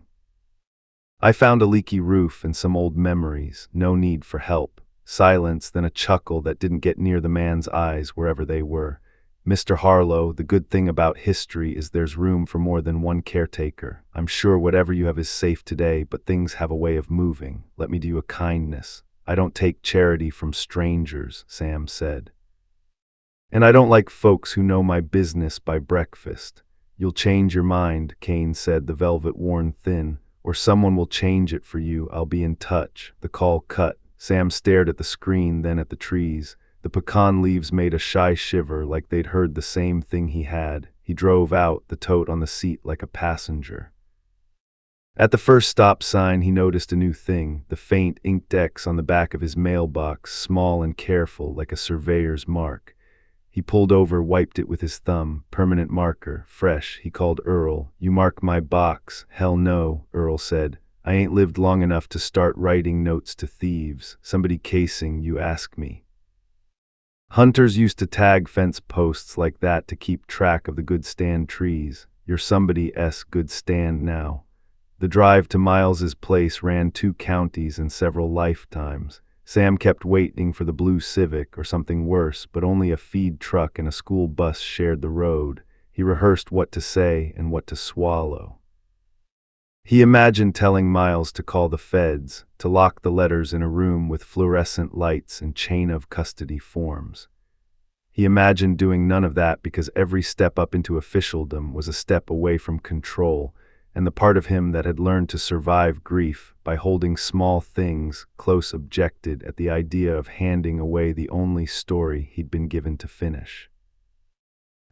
I found a leaky roof and some old memories. No need for help. Silence, then a chuckle that didn't get near the man's eyes wherever they were. Mr. Harlow, the good thing about history is there's room for more than one caretaker. I'm sure whatever you have is safe today, but things have a way of moving. Let me do you a kindness. I don't take charity from strangers, Sam said. And I don't like folks who know my business by breakfast. You'll change your mind, Kane said, the velvet worn thin. Or someone will change it for you. I'll be in touch. The call cut. Sam stared at the screen, then at the trees. The pecan leaves made a shy shiver like they'd heard the same thing he had. He drove out, the tote on the seat like a passenger. At the first stop sign, he noticed a new thing, the faint inked X on the back of his mailbox, small and careful like a surveyor's mark. He pulled over, wiped it with his thumb. Permanent marker, fresh. He called Earl. You mark my box. Hell no, Earl said. I ain't lived long enough to start writing notes to thieves. Somebody casing, you ask me. Hunters used to tag fence posts like that to keep track of the good stand trees. You're somebody's good stand now. The drive to Miles's place ran 2 counties and several lifetimes. Sam kept waiting for the blue Civic or something worse, but only a feed truck and a school bus shared the road. He rehearsed what to say and what to swallow. He imagined telling Miles to call the feds, to lock the letters in a room with fluorescent lights and chain of custody forms. He imagined doing none of that because every step up into officialdom was a step away from control, and the part of him that had learned to survive grief by holding small things close objected at the idea of handing away the only story he'd been given to finish.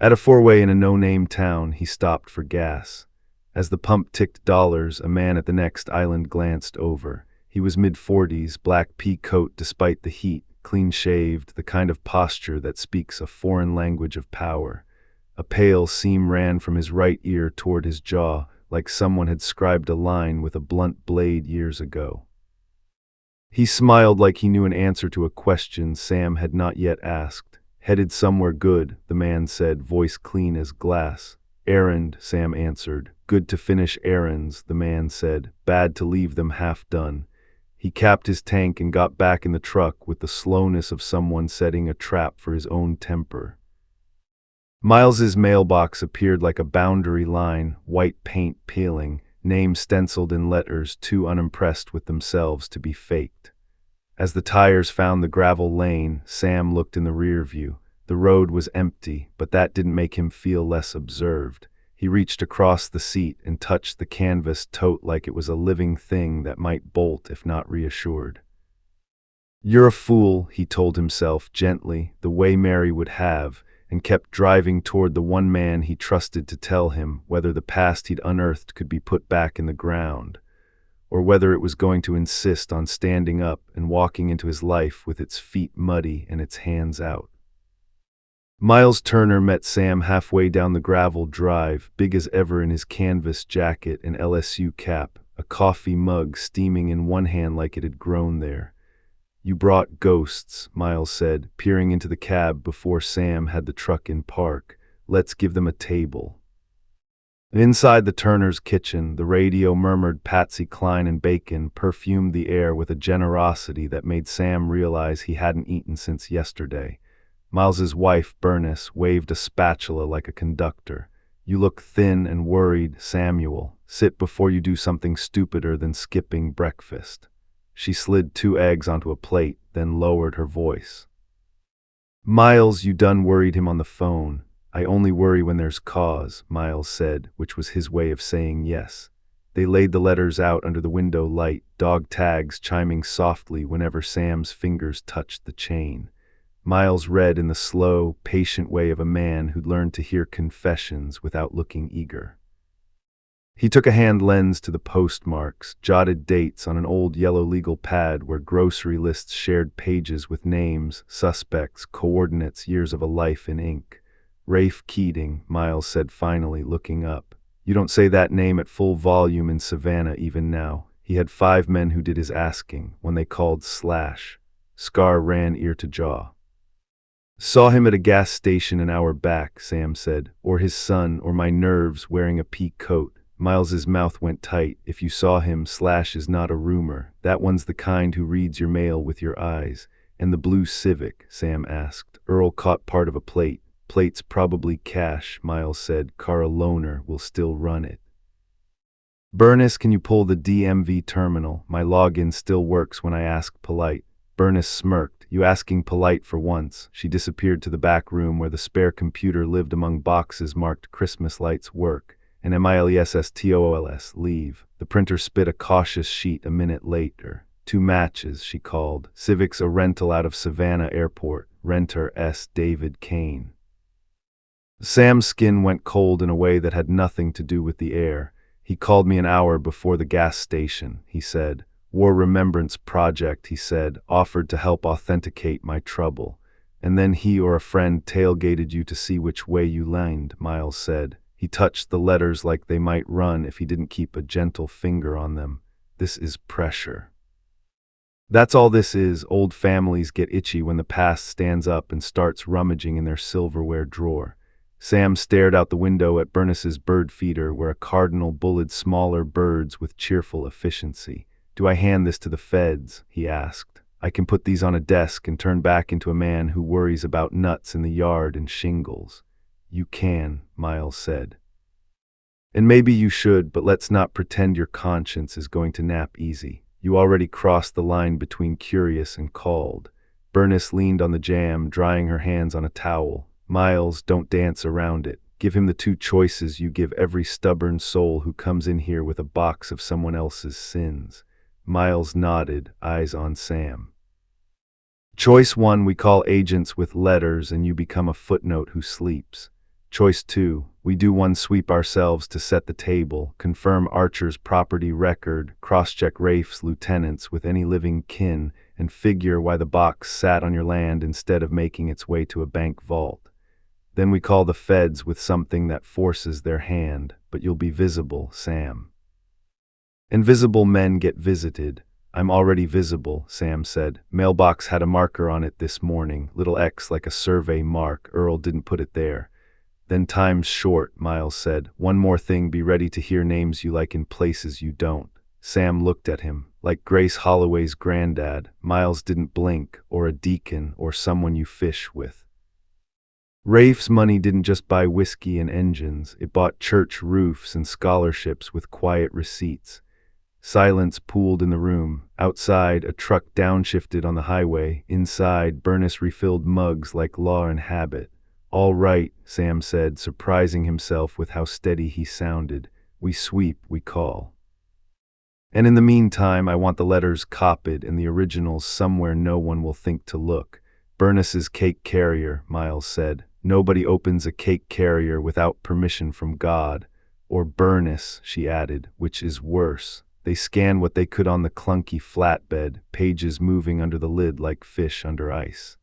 At a four-way in a no-name town, he stopped for gas. As the pump ticked dollars, a man at the next island glanced over. He was mid-40s, black pea coat despite the heat, clean-shaved, the kind of posture that speaks a foreign language of power. A pale seam ran from his right ear toward his jaw, like someone had scribed a line with a blunt blade years ago. He smiled like he knew an answer to a question Sam had not yet asked. Headed somewhere good, the man said, voice clean as glass. Errand, Sam answered. Good to finish errands, the man said. Bad to leave them half done. He capped his tank and got back in the truck with the slowness of someone setting a trap for his own temper. Miles's mailbox appeared like a boundary line, white paint peeling, name stenciled in letters too unimpressed with themselves to be faked. As the tires found the gravel lane, Sam looked in the rear view. The road was empty, but that didn't make him feel less observed. He reached across the seat and touched the canvas tote like it was a living thing that might bolt if not reassured. You're a fool, he told himself gently, the way Mary would have, and kept driving toward the one man he trusted to tell him whether the past he'd unearthed could be put back in the ground. or whether it was going to insist on standing up and walking into his life with its feet muddy and its hands out. Miles Turner met Sam halfway down the gravel drive, big as ever in his canvas jacket and LSU cap, a coffee mug steaming in one hand like it had grown there. "You brought ghosts," Miles said, peering into the cab before Sam had the truck in park. "Let's give them a table." Inside the Turner's kitchen, the radio murmured Patsy Cline and bacon perfumed the air with a generosity that made Sam realize he hadn't eaten since yesterday. Miles's wife, Bernice, waved a spatula like a conductor. "You look thin and worried, Samuel. Sit before you do something stupider than skipping breakfast." She slid 2 eggs onto a plate, then lowered her voice. "Miles, you done worried him on the phone. I only worry when there's cause," Miles said, which was his way of saying yes. They laid the letters out under the window light, dog tags chiming softly whenever Sam's fingers touched the chain. Miles read in the slow, patient way of a man who'd learned to hear confessions without looking eager. He took a hand lens to the postmarks, jotted dates on an old yellow legal pad where grocery lists shared pages with names, suspects, coordinates, years of a life in ink. "Rafe Keating," Miles said finally, looking up. "You don't say that name at full volume in Savannah even now." He had 5 men who did his asking, when they called Slash. Scar ran ear to jaw. "Saw him at a gas station an hour back," Sam said. "Or his son, or my nerves, wearing a pea coat." Miles's mouth went tight. "If you saw him, Slash is not a rumor. That one's the kind who reads your mail with your eyes." "And the blue Civic?" Sam asked. Earl caught part of a plate. "Plate's probably cash," Miles said. "Car a loaner will still run it." "Bernice, can you pull the DMV terminal? My login still works when I ask polite." Bernice smirked. "You asking polite for once." She disappeared to the back room where the spare computer lived among boxes marked "Christmas lights work" and MILESSTOOLS leave. The printer spit a cautious sheet a minute later. "2 matches," she called. "Civic's a rental out of Savannah Airport. Renter S. David Kane." Sam's skin went cold in a way that had nothing to do with the air. "He called me an hour before the gas station," he said. "War Remembrance Project," he said, "offered to help authenticate my trouble. And then he or a friend tailgated you to see which way you leaned," Miles said. He touched the letters like they might run if he didn't keep a gentle finger on them. "This is pressure." "That's all this is." Old families get itchy when the past stands up and starts rummaging in their silverware drawer. Sam stared out the window at Bernice's bird feeder where a cardinal bullied smaller birds with cheerful efficiency. "Do I hand this to the feds?" he asked. "I can put these on a desk and turn back into a man who worries about nuts in the yard and shingles." "You can," Miles said. "And maybe you should, but let's not pretend your conscience is going to nap easy. You already crossed the line between curious and called." Bernice leaned on the jamb, drying her hands on a towel. "Miles, don't dance around it. Give him the 2 choices you give every stubborn soul who comes in here with a box of someone else's sins." Miles nodded, eyes on Sam. "Choice 1, we call agents with letters and you become a footnote who sleeps. Choice 2, we do one sweep ourselves to set the table, confirm Archer's property record, cross-check Rafe's lieutenants with any living kin, and figure why the box sat on your land instead of making its way to a bank vault. Then we call the feds with something that forces their hand, but you'll be visible, Sam." "Invisible men get visited." "I'm already visible," Sam said. "Mailbox had a marker on it this morning, little X like a survey mark. Earl didn't put it there." "Then time's short," Miles said. "One more thing, be ready to hear names you like in places you don't." Sam looked at him. Like Grace Holloway's granddad, Miles didn't blink, or a deacon, or someone you fish with. Rafe's money didn't just buy whiskey and engines, it bought church roofs and scholarships with quiet receipts. Silence pooled in the room. Outside, a truck downshifted on the highway. Inside, Bernice refilled mugs like law and habit. "All right," Sam said, surprising himself with how steady he sounded. "We sweep, we call. And in the meantime, I want the letters copied and the originals somewhere no one will think to look." "Bernice's cake carrier," Miles said. "Nobody opens a cake carrier without permission from God." "Or Bernice," she added, "which is worse." They scanned what they could on the clunky flatbed, pages moving under the lid like fish under ice.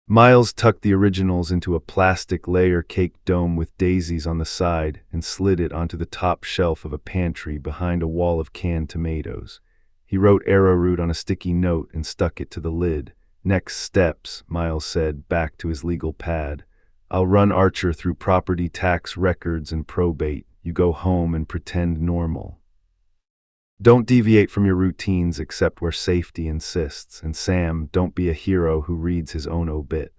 Miles tucked the originals into a plastic layer cake dome with daisies on the side and slid it onto the top shelf of a pantry behind a wall of canned tomatoes. He wrote arrowroot on a sticky note and stuck it to the lid. "Next steps," Miles said, back to his legal pad. "I'll run Archer through property tax records and probate. You go home and pretend normal. Don't deviate from your routines except where safety insists. And Sam, don't be a hero who reads his own obit."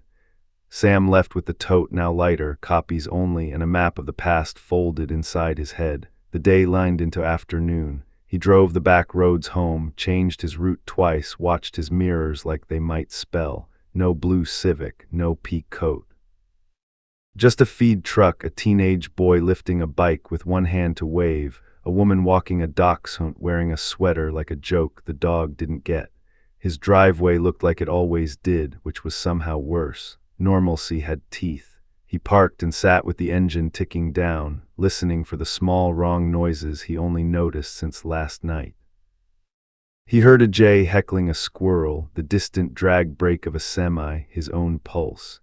Sam left with the tote, now lighter, copies only, and a map of the past folded inside his head. The day lined into afternoon. He drove the back roads home, changed his route twice, watched his mirrors like they might spell. No blue Civic, no peak coat. Just a feed truck, a teenage boy lifting a bike with one hand to wave, a woman walking a dachshund wearing a sweater like a joke the dog didn't get. His driveway looked like it always did, which was somehow worse. Normalcy had teeth. He parked and sat with the engine ticking down, listening for the small wrong noises he only noticed since last night. He heard a jay heckling a squirrel, the distant drag brake of a semi, his own pulse.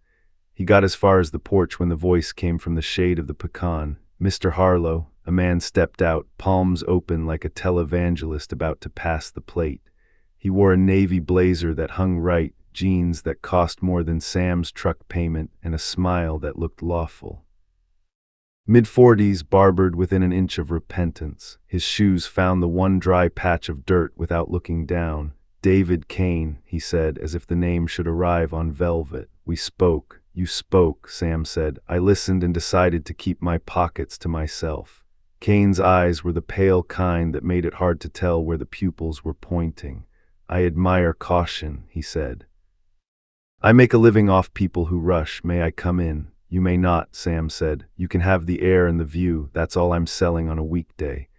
He got as far as the porch when the voice came from the shade of the pecan. "Mr. Harlow." A man stepped out, palms open like a televangelist about to pass the plate. He wore a navy blazer that hung right, jeans that cost more than Sam's truck payment, and a smile that looked lawful. Mid-40s, barbered within an inch of repentance. His shoes found the one dry patch of dirt without looking down. "David Kane," he said, as if the name should arrive on velvet. "We spoke." "You spoke," Sam said. "I listened and decided to keep my pockets to myself." Kane's eyes were the pale kind that made it hard to tell where the pupils were pointing. "I admire caution," he said. "I make a living off people who rush. May I come in?" "You may not," Sam said. "You can have the air and the view. That's all I'm selling on a weekday."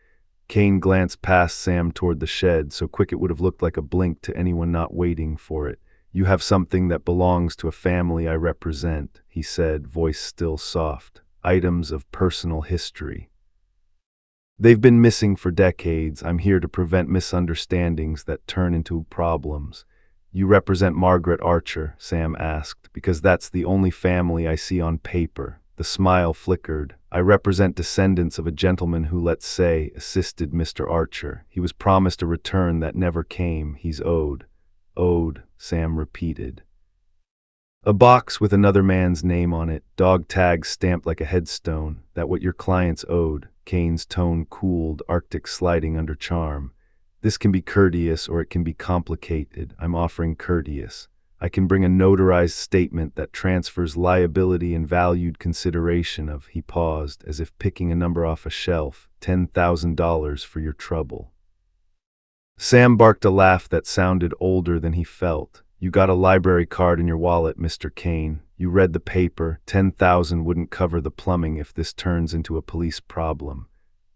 Kane glanced past Sam toward the shed, so quick it would have looked like a blink to anyone not waiting for it. "You have something that belongs to a family I represent," he said, voice still soft. "Items of personal history. They've been missing for decades. I'm here to prevent misunderstandings that turn into problems." "You represent Margaret Archer?" Sam asked. "Because that's the only family I see on paper." The smile flickered. "I represent descendants of a gentleman who, let's say, assisted Mr. Archer. He was promised a return that never came. He's owed." "Owed," Sam repeated. "A box with another man's name on it, dog tags stamped like a headstone. That what your clients owed." Kane's tone cooled, Arctic sliding under charm. "This can be courteous or it can be complicated. I'm offering courteous. I can bring a notarized statement that transfers liability and valued consideration of," he paused, as if picking a number off a shelf, $10,000 for your trouble." Sam barked a laugh that sounded older than he felt. "You got a library card in your wallet, Mr. Kane. You read the paper. 10,000 wouldn't cover the plumbing if this turns into a police problem."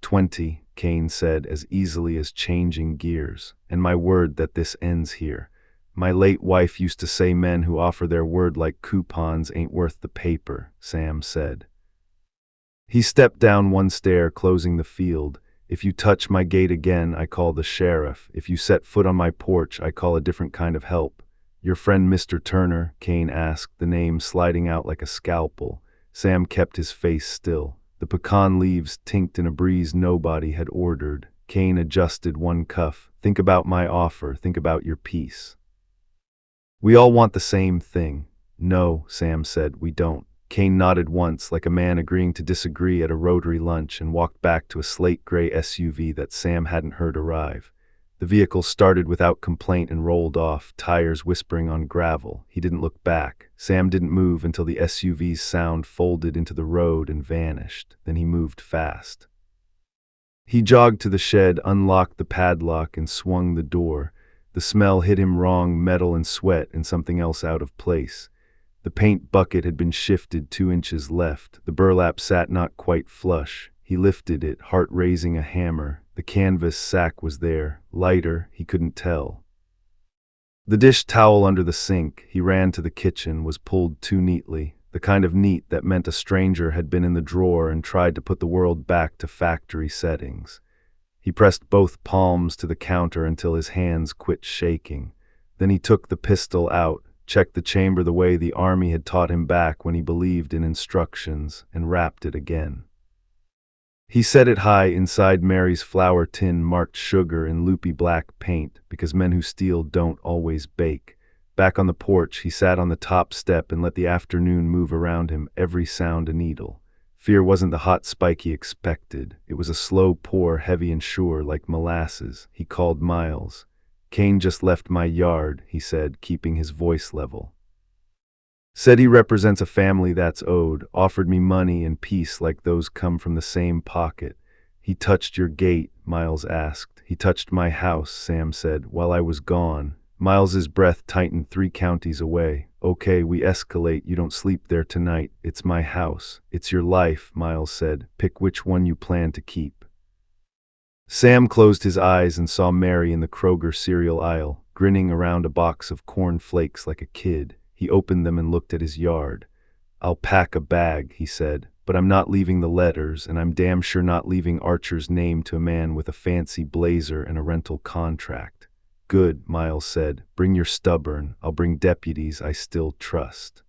20, Kane said, as easily as changing gears. "And my word that this ends here. My late wife used to say men who offer their word like coupons ain't worth the paper," Sam said. He stepped down one stair, closing the field. "If you touch my gate again, I call the sheriff. If you set foot on my porch, I call a different kind of help." "Your friend Mr. Turner?" Kane asked, the name sliding out like a scalpel. Sam kept his face still. The pecan leaves tinked in a breeze nobody had ordered. Kane adjusted one cuff. "Think about my offer. Think about your peace. We all want the same thing." "No," Sam said, "we don't." Kane nodded once, like a man agreeing to disagree at a Rotary lunch, and walked back to a slate-gray SUV that Sam hadn't heard arrive. The vehicle started without complaint and rolled off, tires whispering on gravel. He didn't look back. Sam didn't move until the SUV's sound folded into the road and vanished. Then he moved fast. He jogged to the shed, unlocked the padlock, and swung the door. The smell hit him wrong, metal and sweat and something else out of place. The paint bucket had been shifted 2 inches left. The burlap sat not quite flush. He lifted it, heart raising a hammer. The canvas sack was there, lighter, he couldn't tell. The dish towel under the sink, he ran to the kitchen, was pulled too neatly, the kind of neat that meant a stranger had been in the drawer and tried to put the world back to factory settings. He pressed both palms to the counter until his hands quit shaking. Then he took the pistol out, checked the chamber the way the army had taught him back when he believed in instructions, and wrapped it again. He set it high inside Mary's flour tin marked sugar in loopy black paint, because men who steal don't always bake. Back on the porch, he sat on the top step and let the afternoon move around him, every sound a needle. Fear wasn't the hot spike he expected. It was a slow pour, heavy and sure, like molasses. He called Miles. "Kane just left my yard," he said, keeping his voice level. "Said he represents a family that's owed, offered me money and peace like those come from the same pocket." "He touched your gate?" Miles asked. "He touched my house," Sam said, "while I was gone." Miles's breath tightened 3 counties away. "Okay, we escalate. You don't sleep there tonight. It's my house. It's your life," Miles said. "Pick which one you plan to keep." Sam closed his eyes and saw Mary in the Kroger cereal aisle, grinning around a box of corn flakes like a kid. He opened them and looked at his yard. "I'll pack a bag," he said, "but I'm not leaving the letters, and I'm damn sure not leaving Archer's name to a man with a fancy blazer and a rental contract." "Good," Miles said. "Bring your stubborn. I'll bring deputies I still trust."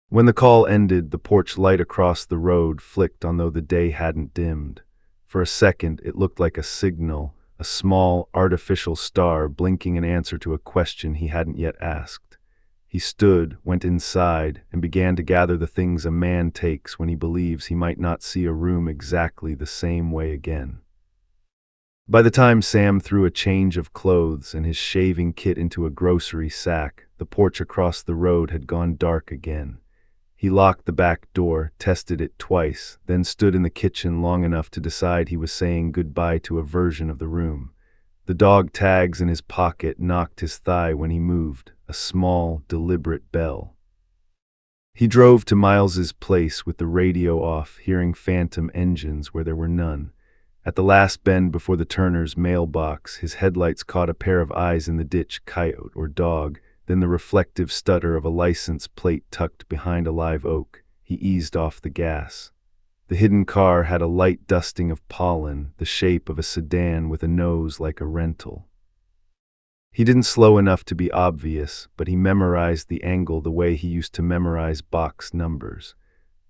When the call ended, the porch light across the road flicked on though the day hadn't dimmed. For a second, it looked like a signal, a small, artificial star blinking in answer to a question he hadn't yet asked. He stood, went inside, and began to gather the things a man takes when he believes he might not see a room exactly the same way again. By the time Sam threw a change of clothes and his shaving kit into a grocery sack, the porch across the road had gone dark again. He locked the back door, tested it twice, then stood in the kitchen long enough to decide he was saying goodbye to a version of the room. The dog tags in his pocket knocked his thigh when he moved, a small, deliberate bell. He drove to Miles's place with the radio off, hearing phantom engines where there were none. At the last bend before the Turner's mailbox, his headlights caught a pair of eyes in the ditch, coyote or dog, then the reflective stutter of a license plate tucked behind a live oak. He eased off the gas. The hidden car had a light dusting of pollen, the shape of a sedan with a nose like a rental. He didn't slow enough to be obvious, but he memorized the angle the way he used to memorize box numbers.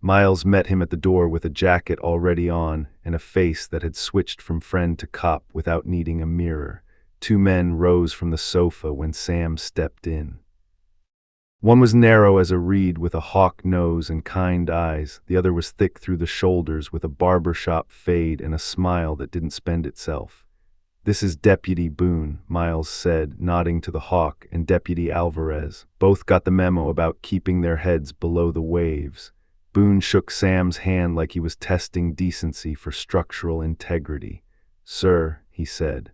Miles met him at the door with a jacket already on and a face that had switched from friend to cop without needing a mirror. 2 men rose from the sofa when Sam stepped in. One was narrow as a reed with a hawk nose and kind eyes. The other was thick through the shoulders with a barbershop fade and a smile that didn't spend itself. "This is Deputy Boone," Miles said, nodding to the hawk, and Deputy Alvarez. Both got the memo about keeping their heads below the waves. Boone shook Sam's hand like he was testing decency for structural integrity. "Sir," he said.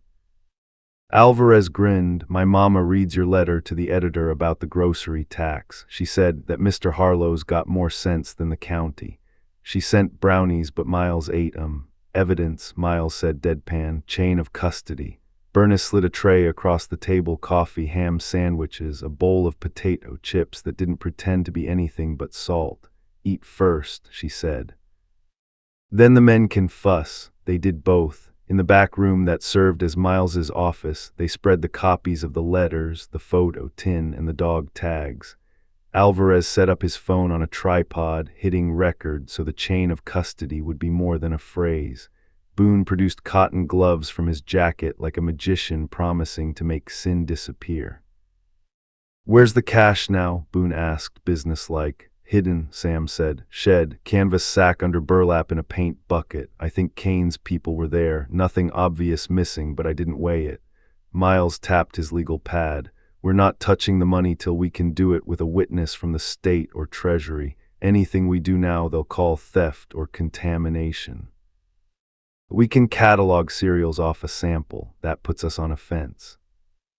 Alvarez grinned. "My mama reads your letter to the editor about the grocery tax. She said that Mr. Harlow's got more sense than the county. She sent brownies, but Miles ate 'em. Evidence," Miles said deadpan. "Chain of custody." Bernice slid a tray across the table, coffee, ham sandwiches, a bowl of potato chips that didn't pretend to be anything but salt. "Eat first," she said. "Then the men can fuss." They did both. In the back room that served as Miles's office, they spread the copies of the letters, the photo tin, and the dog tags. Alvarez set up his phone on a tripod, hitting record so the chain of custody would be more than a phrase. Boone produced cotton gloves from his jacket like a magician promising to make sin disappear. "Where's the cash now?" Boone asked, businesslike. "Hidden," Sam said. "Shed, canvas sack under burlap in a paint bucket. I think Kane's people were there. Nothing obvious missing, but I didn't weigh it." Miles tapped his legal pad. "We're not touching the money till we can do it with a witness from the state or treasury. Anything we do now they'll call theft or contamination. We can catalog cereals off a sample. That puts us on a fence."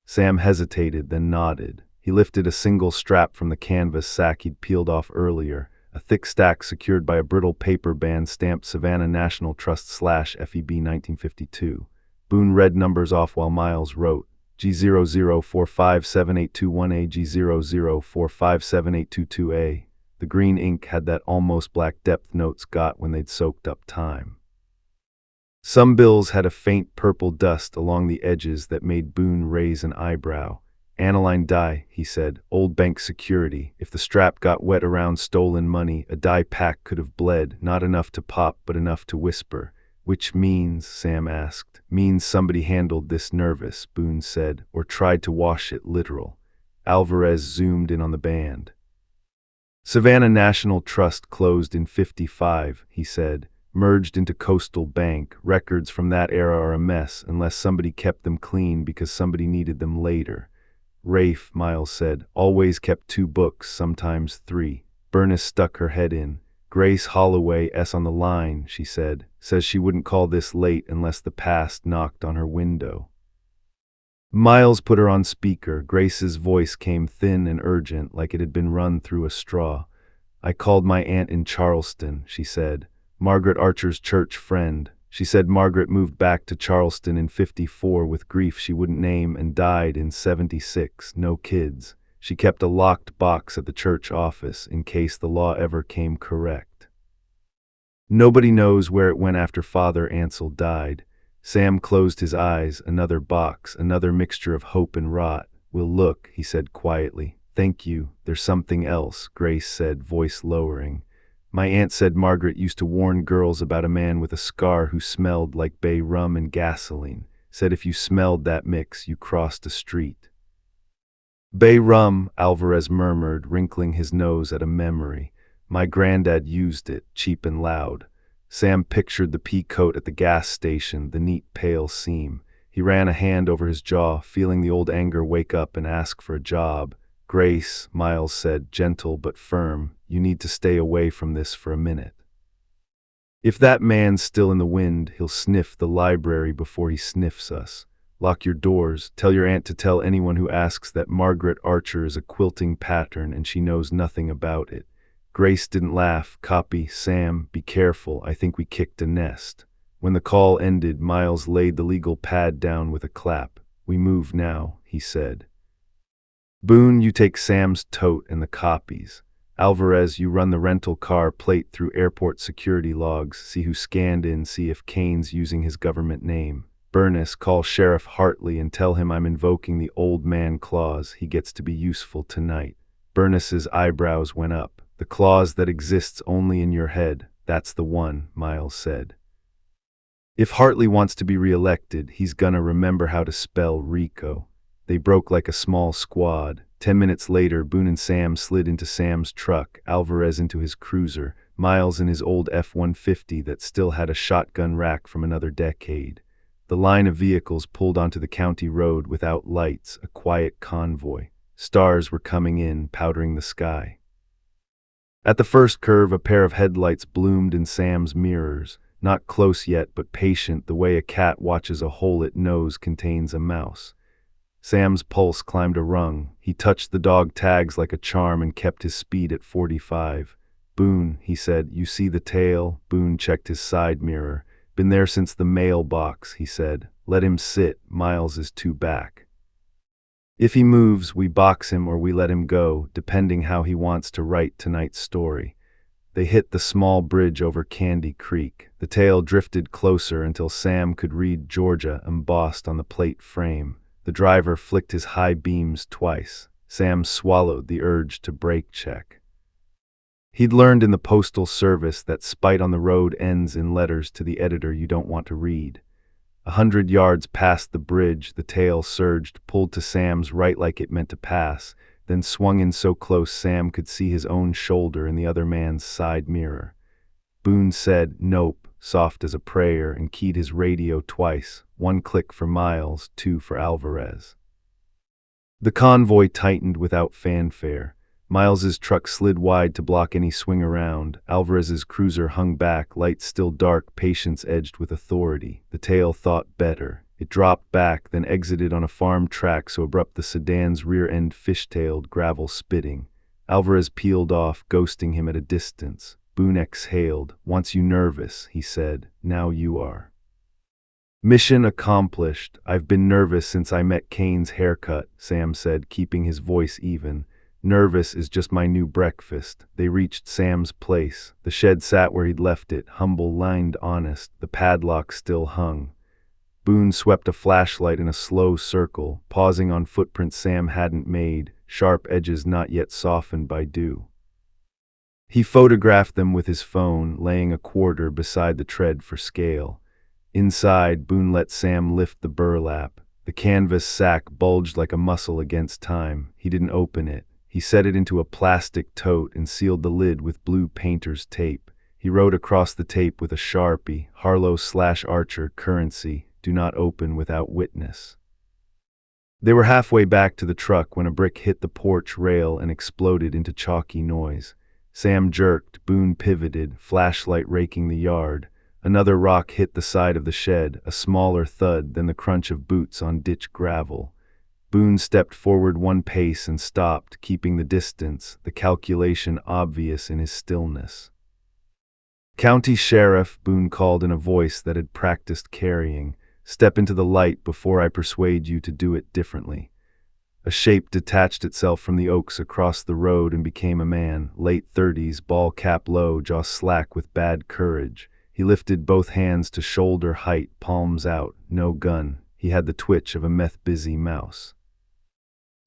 Sam hesitated, then nodded. He lifted a single strap from the canvas sack he'd peeled off earlier, a thick stack secured by a brittle paper band stamped Savannah National Trust /FEB 1952. Boone read numbers off while Miles wrote, G00457821A, G00457822A. The green ink had that almost black depth notes got when they'd soaked up time. Some bills had a faint purple dust along the edges that made Boone raise an eyebrow. Aniline dye, he said, old bank security. If the strap got wet around stolen money, a dye pack could have bled, not enough to pop, but enough to whisper. Which means, Sam asked. Means somebody handled this nervous, Boone said, or tried to wash it literal. Alvarez zoomed in on the band. Savannah National Trust closed in '55, he said. Merged into Coastal Bank. Records from that era are a mess unless somebody kept them clean because somebody needed them later. Rafe, Miles said, always kept 2 books, sometimes 3. Bernice stuck her head in. Grace Holloway S on the line, she said, says she wouldn't call this late unless the past knocked on her window. Miles put her on speaker. Grace's voice came thin and urgent, like it had been run through a straw. I called my aunt in Charleston, she said. Margaret Archer's church friend. She said Margaret moved back to Charleston in '54 with grief she wouldn't name and died in '76, no kids. She kept a locked box at the church office in case the law ever came correct. Nobody knows where it went after Father Ansel died. Sam closed his eyes. Another box, another mixture of hope and rot. We'll look, he said quietly. Thank you. There's something else, Grace said, voice lowering. My aunt said Margaret used to warn girls about a man with a scar who smelled like bay rum and gasoline. Said if you smelled that mix, you crossed a street. Bay rum, Alvarez murmured, wrinkling his nose at a memory. My granddad used it, cheap and loud. Sam pictured the pea coat at the gas station, the neat pale seam. He ran a hand over his jaw, feeling the old anger wake up and ask for a job. Grace, Miles said, gentle but firm, you need to stay away from this for a minute. If that man's still in the wind, he'll sniff the library before he sniffs us. Lock your doors. Tell your aunt to tell anyone who asks that Margaret Archer is a quilting pattern and she knows nothing about it. Grace didn't laugh. Copy, Sam, be careful. I think we kicked a nest. When the call ended, Miles laid the legal pad down with a clap. We move now, he said. Boone, you take Sam's tote and the copies. Alvarez, you run the rental car plate through airport security logs, see who scanned in, see if Kane's using his government name. Bernice, call Sheriff Hartley and tell him I'm invoking the old man clause. He gets to be useful tonight. Bernice's eyebrows went up. The clause that exists only in your head. That's the one, Miles said. If Hartley wants to be reelected, he's gonna remember how to spell Rico. They broke like a small squad. 10 minutes later, Boone and Sam slid into Sam's truck, Alvarez into his cruiser, Miles in his old F-150 that still had a shotgun rack from another decade. The line of vehicles pulled onto the county road without lights, a quiet convoy. Stars were coming in, powdering the sky. At the first curve, a pair of headlights bloomed in Sam's mirrors, not close yet but patient, the way a cat watches a hole it knows contains a mouse. Sam's pulse climbed a rung. He touched the dog tags like a charm and kept his speed at 45. Boone, he said, you see the tail? Boone checked his side mirror. Been there since the mailbox, he said. Let him sit. Miles is 2 back. If he moves, we box him or we let him go, depending how he wants to write tonight's story. They hit the small bridge over Candy Creek. The tail drifted closer until Sam could read Georgia embossed on the plate frame. The driver flicked his high beams twice. Sam swallowed the urge to brake check. He'd learned in the postal service that spite on the road ends in letters to the editor you don't want to read. 100 yards past the bridge, the tail surged, pulled to Sam's right like it meant to pass, then swung in so close Sam could see his own shoulder in the other man's side mirror. Boone said, nope, soft as a prayer, and keyed his radio twice, 1 click for Miles, 2 for Alvarez. The convoy tightened without fanfare. Miles's truck slid wide to block any swing around. Alvarez's cruiser hung back, lights still dark, patience edged with authority. The tail thought better. It dropped back, then exited on a farm track so abrupt the sedan's rear end fishtailed, gravel spitting. Alvarez peeled off, ghosting him at a distance. Boone exhaled. Once you nervous, he said. Now you are. Mission accomplished. I've been nervous since I met Kane's haircut, Sam said, keeping his voice even. Nervous is just my new breakfast. They reached Sam's place. The shed sat where he'd left it, humble, lined, honest. The padlock still hung. Boone swept a flashlight in a slow circle, pausing on footprints Sam hadn't made, sharp edges not yet softened by dew. He photographed them with his phone, laying a quarter beside the tread for scale. Inside, Boone let Sam lift the burlap. The canvas sack bulged like a muscle against time. He didn't open it. He set it into a plastic tote and sealed the lid with blue painter's tape. He wrote across the tape with a Sharpie, Harlow/Archer currency, do not open without witness. They were halfway back to the truck when a brick hit the porch rail and exploded into chalky noise. Sam jerked, Boone pivoted, flashlight raking the yard. Another rock hit the side of the shed, a smaller thud than the crunch of boots on ditch gravel. Boone stepped forward one pace and stopped, keeping the distance, the calculation obvious in his stillness. "County Sheriff," Boone called in a voice that had practiced carrying, "step into the light before I persuade you to do it differently." A shape detached itself from the oaks across the road and became a man, late 30s, ball cap low, jaw slack with bad courage. He lifted both hands to shoulder height, palms out, no gun. He had the twitch of a meth-busy mouse.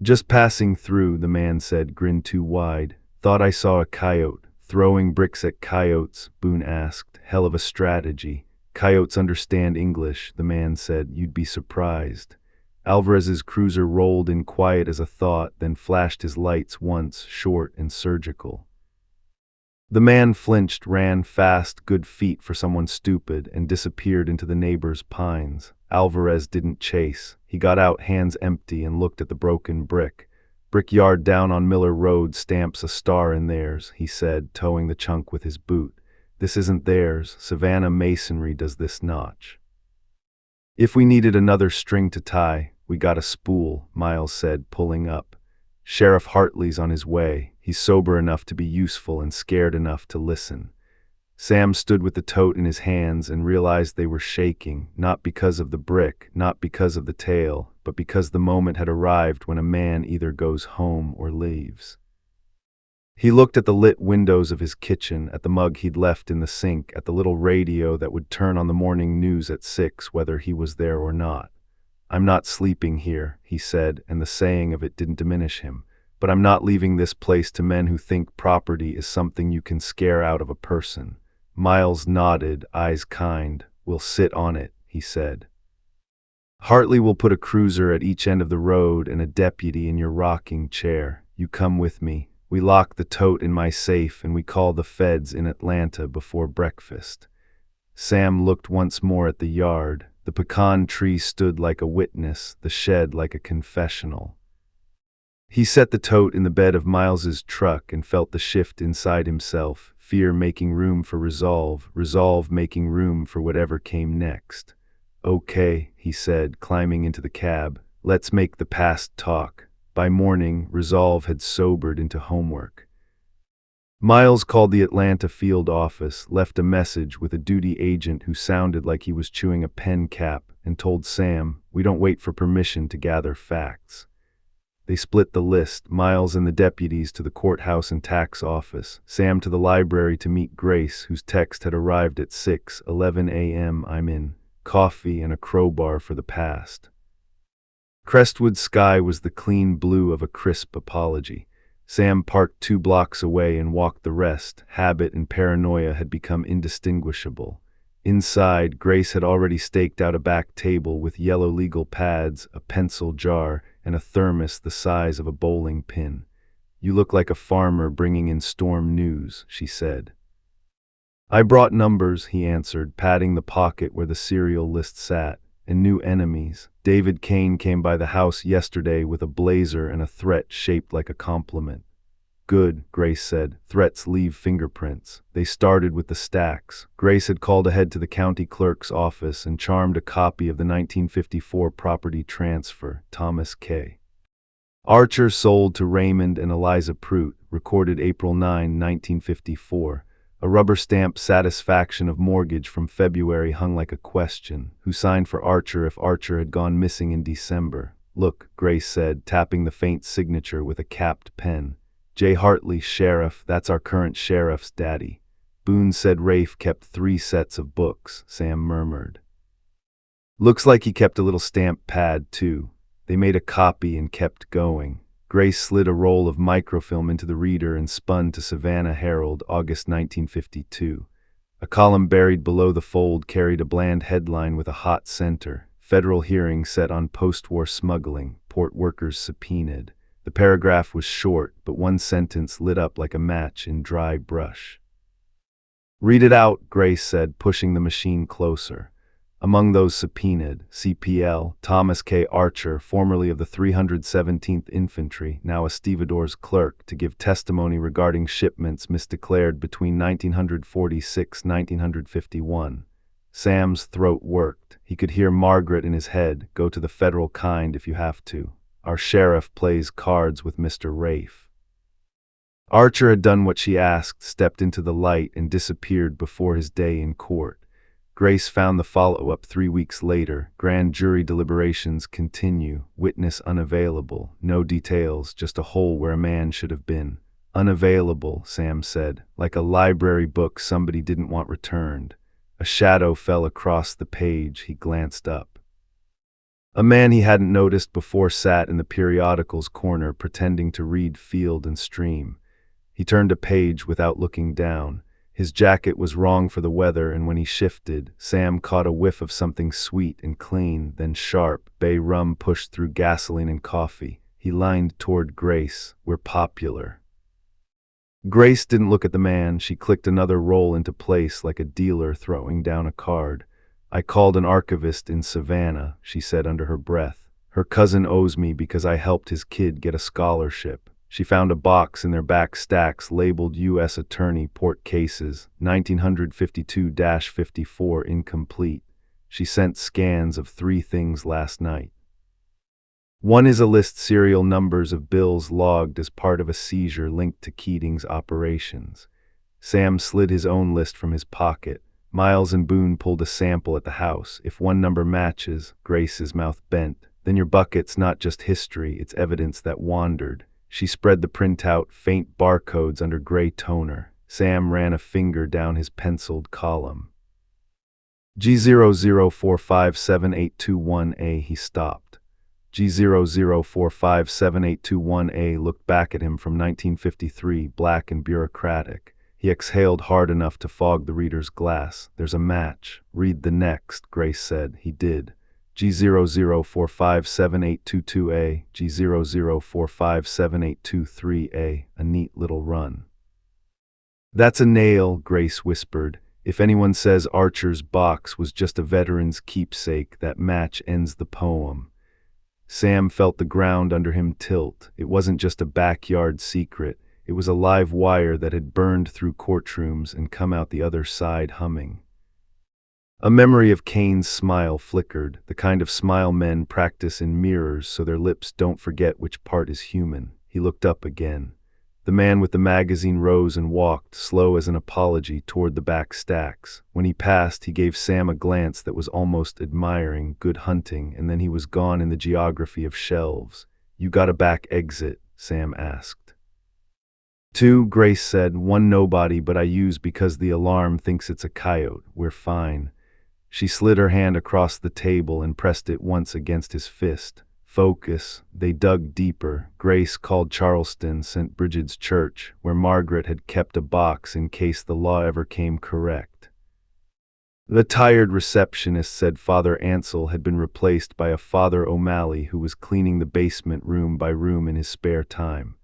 "Just passing through," the man said, grin too wide. "Thought I saw a coyote." "Throwing bricks at coyotes?" Boone asked. "Hell of a strategy." "Coyotes understand English," the man said. "You'd be surprised." Alvarez's cruiser rolled in quiet as a thought, then flashed his lights once, short and surgical. The man flinched, ran fast, good feet for someone stupid, and disappeared into the neighbor's pines. Alvarez didn't chase. He got out, hands empty, and looked at the broken brick. "Brickyard down on Miller Road stamps a star in theirs," he said, toeing the chunk with his boot. "This isn't theirs. Savannah masonry does this notch." "If we needed another string to tie, we got a spool," Miles said, pulling up. "Sheriff Hartley's on his way. He's sober enough to be useful and scared enough to listen." Sam stood with the tote in his hands and realized they were shaking, not because of the brick, not because of the tale, but because the moment had arrived when a man either goes home or leaves. He looked at the lit windows of his kitchen, at the mug he'd left in the sink, at the little radio that would turn on the morning news at 6 whether he was there or not. "I'm not sleeping here," he said, and the saying of it didn't diminish him. "But I'm not leaving this place to men who think property is something you can scare out of a person." Miles nodded, eyes kind. "We'll sit on it," he said. "Hartley will put a cruiser at each end of the road and a deputy in your rocking chair. You come with me. We lock the tote in my safe and we call the feds in Atlanta before breakfast." Sam looked once more at the yard. The pecan tree stood like a witness, the shed like a confessional. He set the tote in the bed of Miles's truck and felt the shift inside himself, fear making room for resolve, resolve making room for whatever came next. "Okay," he said, climbing into the cab. "Let's make the past talk." By morning, resolve had sobered into homework. Miles called the Atlanta field office, left a message with a duty agent who sounded like he was chewing a pen cap, and told Sam, "We don't wait for permission to gather facts." They split the list, Miles and the deputies to the courthouse and tax office, Sam to the library to meet Grace, whose text had arrived at 6:11 a.m. "I'm in. Coffee and a crowbar for the past." Crestwood's sky was the clean blue of a crisp apology. Sam parked 2 blocks away and walked the rest. Habit and paranoia had become indistinguishable. Inside, Grace had already staked out a back table with yellow legal pads, a pencil jar, and a thermos the size of a bowling pin. "You look like a farmer bringing in storm news," she said. "I brought numbers," he answered, patting the pocket where the serial list sat, "and new enemies. David Kane came by the house yesterday with a blazer and a threat shaped like a compliment." "Good," Grace said. "Threats leave fingerprints." They started with the stacks. Grace had called ahead to the county clerk's office and charmed a copy of the 1954 property transfer, Thomas K. Archer sold to Raymond and Eliza Prout, recorded April 9, 1954. A rubber-stamped satisfaction of mortgage from February hung like a question. Who signed for Archer if Archer had gone missing in December? "Look," Grace said, tapping the faint signature with a capped pen. Jay Hartley, sheriff, that's our current sheriff's daddy. Boone said Rafe kept 3 sets of books, Sam murmured. Looks like he kept a little stamp pad, too. They made a copy and kept going. Grace slid a roll of microfilm into the reader and spun to Savannah Herald, August 1952. A column buried below the fold carried a bland headline with a hot center. Federal hearing set on post-war smuggling, port workers subpoenaed. The paragraph was short, but one sentence lit up like a match in dry brush. Read it out, Grace said, pushing the machine closer. Among those subpoenaed, CPL, Thomas K. Archer, formerly of the 317th Infantry, now a stevedore's clerk, to give testimony regarding shipments misdeclared between 1946–1951. Sam's throat worked. He could hear Margaret in his head, go to the federal kind if you have to. Our sheriff plays cards with Mr. Rafe. Archer had done what she asked, stepped into the light, and disappeared before his day in court. Grace found the follow-up 3 weeks later. Grand jury deliberations continue. Witness unavailable. No details, just a hole where a man should have been. Unavailable, Sam said, like a library book somebody didn't want returned. A shadow fell across the page. He glanced up. A man he hadn't noticed before sat in the periodicals corner pretending to read Field and Stream. He turned a page without looking down. His jacket was wrong for the weather, and when he shifted, Sam caught a whiff of something sweet and clean, then sharp. Bay rum pushed through gasoline and coffee. He lined toward Grace. We're popular. Grace didn't look at the man. She clicked another roll into place like a dealer throwing down a card. I called an archivist in Savannah, she said under her breath. Her cousin owes me because I helped his kid get a scholarship. She found a box in their back stacks labeled U.S. Attorney Port Cases, 1952-54 incomplete. She sent scans of 3 things last night. One is a list serial numbers of bills logged as part of a seizure linked to Keating's operations. Sam slid his own list from his pocket. Miles and Boone pulled a sample at the house. If one number matches, Grace's mouth bent. Then your bucket's not just history, it's evidence that wandered. She spread the printout, faint barcodes under gray toner. Sam ran a finger down his penciled column. G00457821A, he stopped. G00457821A looked back at him from 1953, black and bureaucratic. He exhaled hard enough to fog the reader's glass. There's a match. Read the next, Grace said. He did. G00457822A, G00457823A, a neat little run. That's a nail, Grace whispered. If anyone says Archer's box was just a veteran's keepsake, that match ends the poem. Sam felt the ground under him tilt. It wasn't just a backyard secret. It was a live wire that had burned through courtrooms and come out the other side humming. A memory of Kane's smile flickered, the kind of smile men practice in mirrors so their lips don't forget which part is human. He looked up again. The man with the magazine rose and walked, slow as an apology, toward the back stacks. When he passed, he gave Sam a glance that was almost admiring. Good hunting, and then he was gone in the geography of shelves. You got a back exit? Sam asked. 2, Grace said. 1 nobody, but I use because the alarm thinks it's a coyote. We're fine. She slid her hand across the table and pressed it once against his fist. Focus. They dug deeper. Grace called Charleston, St. Brigid's Church, where Margaret had kept a box in case the law ever came correct. The tired receptionist said Father Ansel had been replaced by a Father O'Malley who was cleaning the basement room by room in his spare time.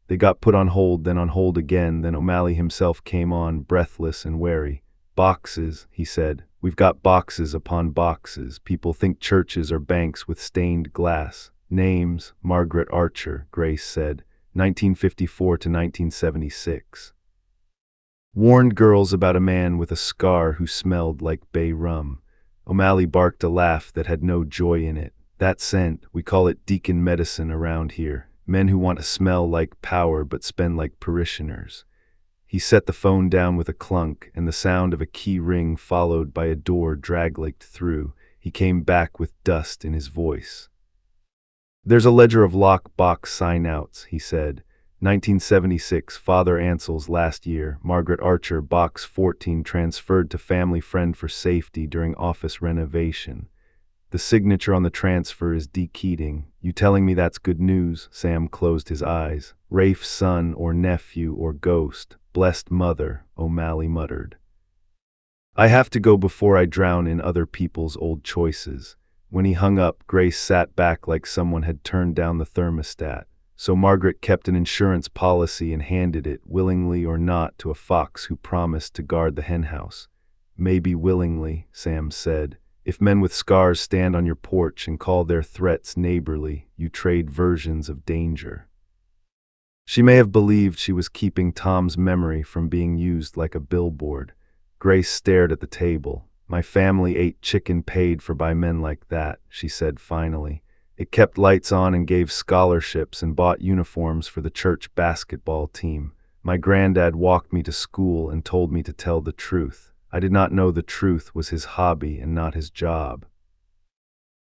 They got put on hold, then on hold again, then O'Malley himself came on, breathless and wary. Boxes, he said. We've got boxes upon boxes. People think churches are banks with stained glass. Names, Margaret Archer, Grace said, 1954 to 1976. Warned girls about a man with a scar who smelled like bay rum. O'Malley barked a laugh that had no joy in it. That scent, we call it deacon medicine around here. Men who want to smell like power but spend like parishioners. He set the phone down with a clunk, and the sound of a key ring followed by a door drag-legged through. He came back with dust in his voice. There's a ledger of lock box sign-outs, he said. 1976, Father Ansell's last year, Margaret Archer, Box 14, transferred to family friend for safety during office renovation. The signature on the transfer is D. Keating. You telling me that's good news? Sam closed his eyes. Rafe's son or nephew or ghost. Blessed mother, O'Malley muttered. I have to go before I drown in other people's old choices. When he hung up, Grace sat back like someone had turned down the thermostat. So Margaret kept an insurance policy and handed it, willingly or not, to a fox who promised to guard the henhouse. Maybe willingly, Sam said. If men with scars stand on your porch and call their threats neighborly, you trade versions of danger. She may have believed she was keeping Tom's memory from being used like a billboard. Grace stared at the table. My family ate chicken paid for by men like that, she said finally. It kept lights on and gave scholarships and bought uniforms for the church basketball team. My granddad walked me to school and told me to tell the truth. I did not know the truth was his hobby and not his job.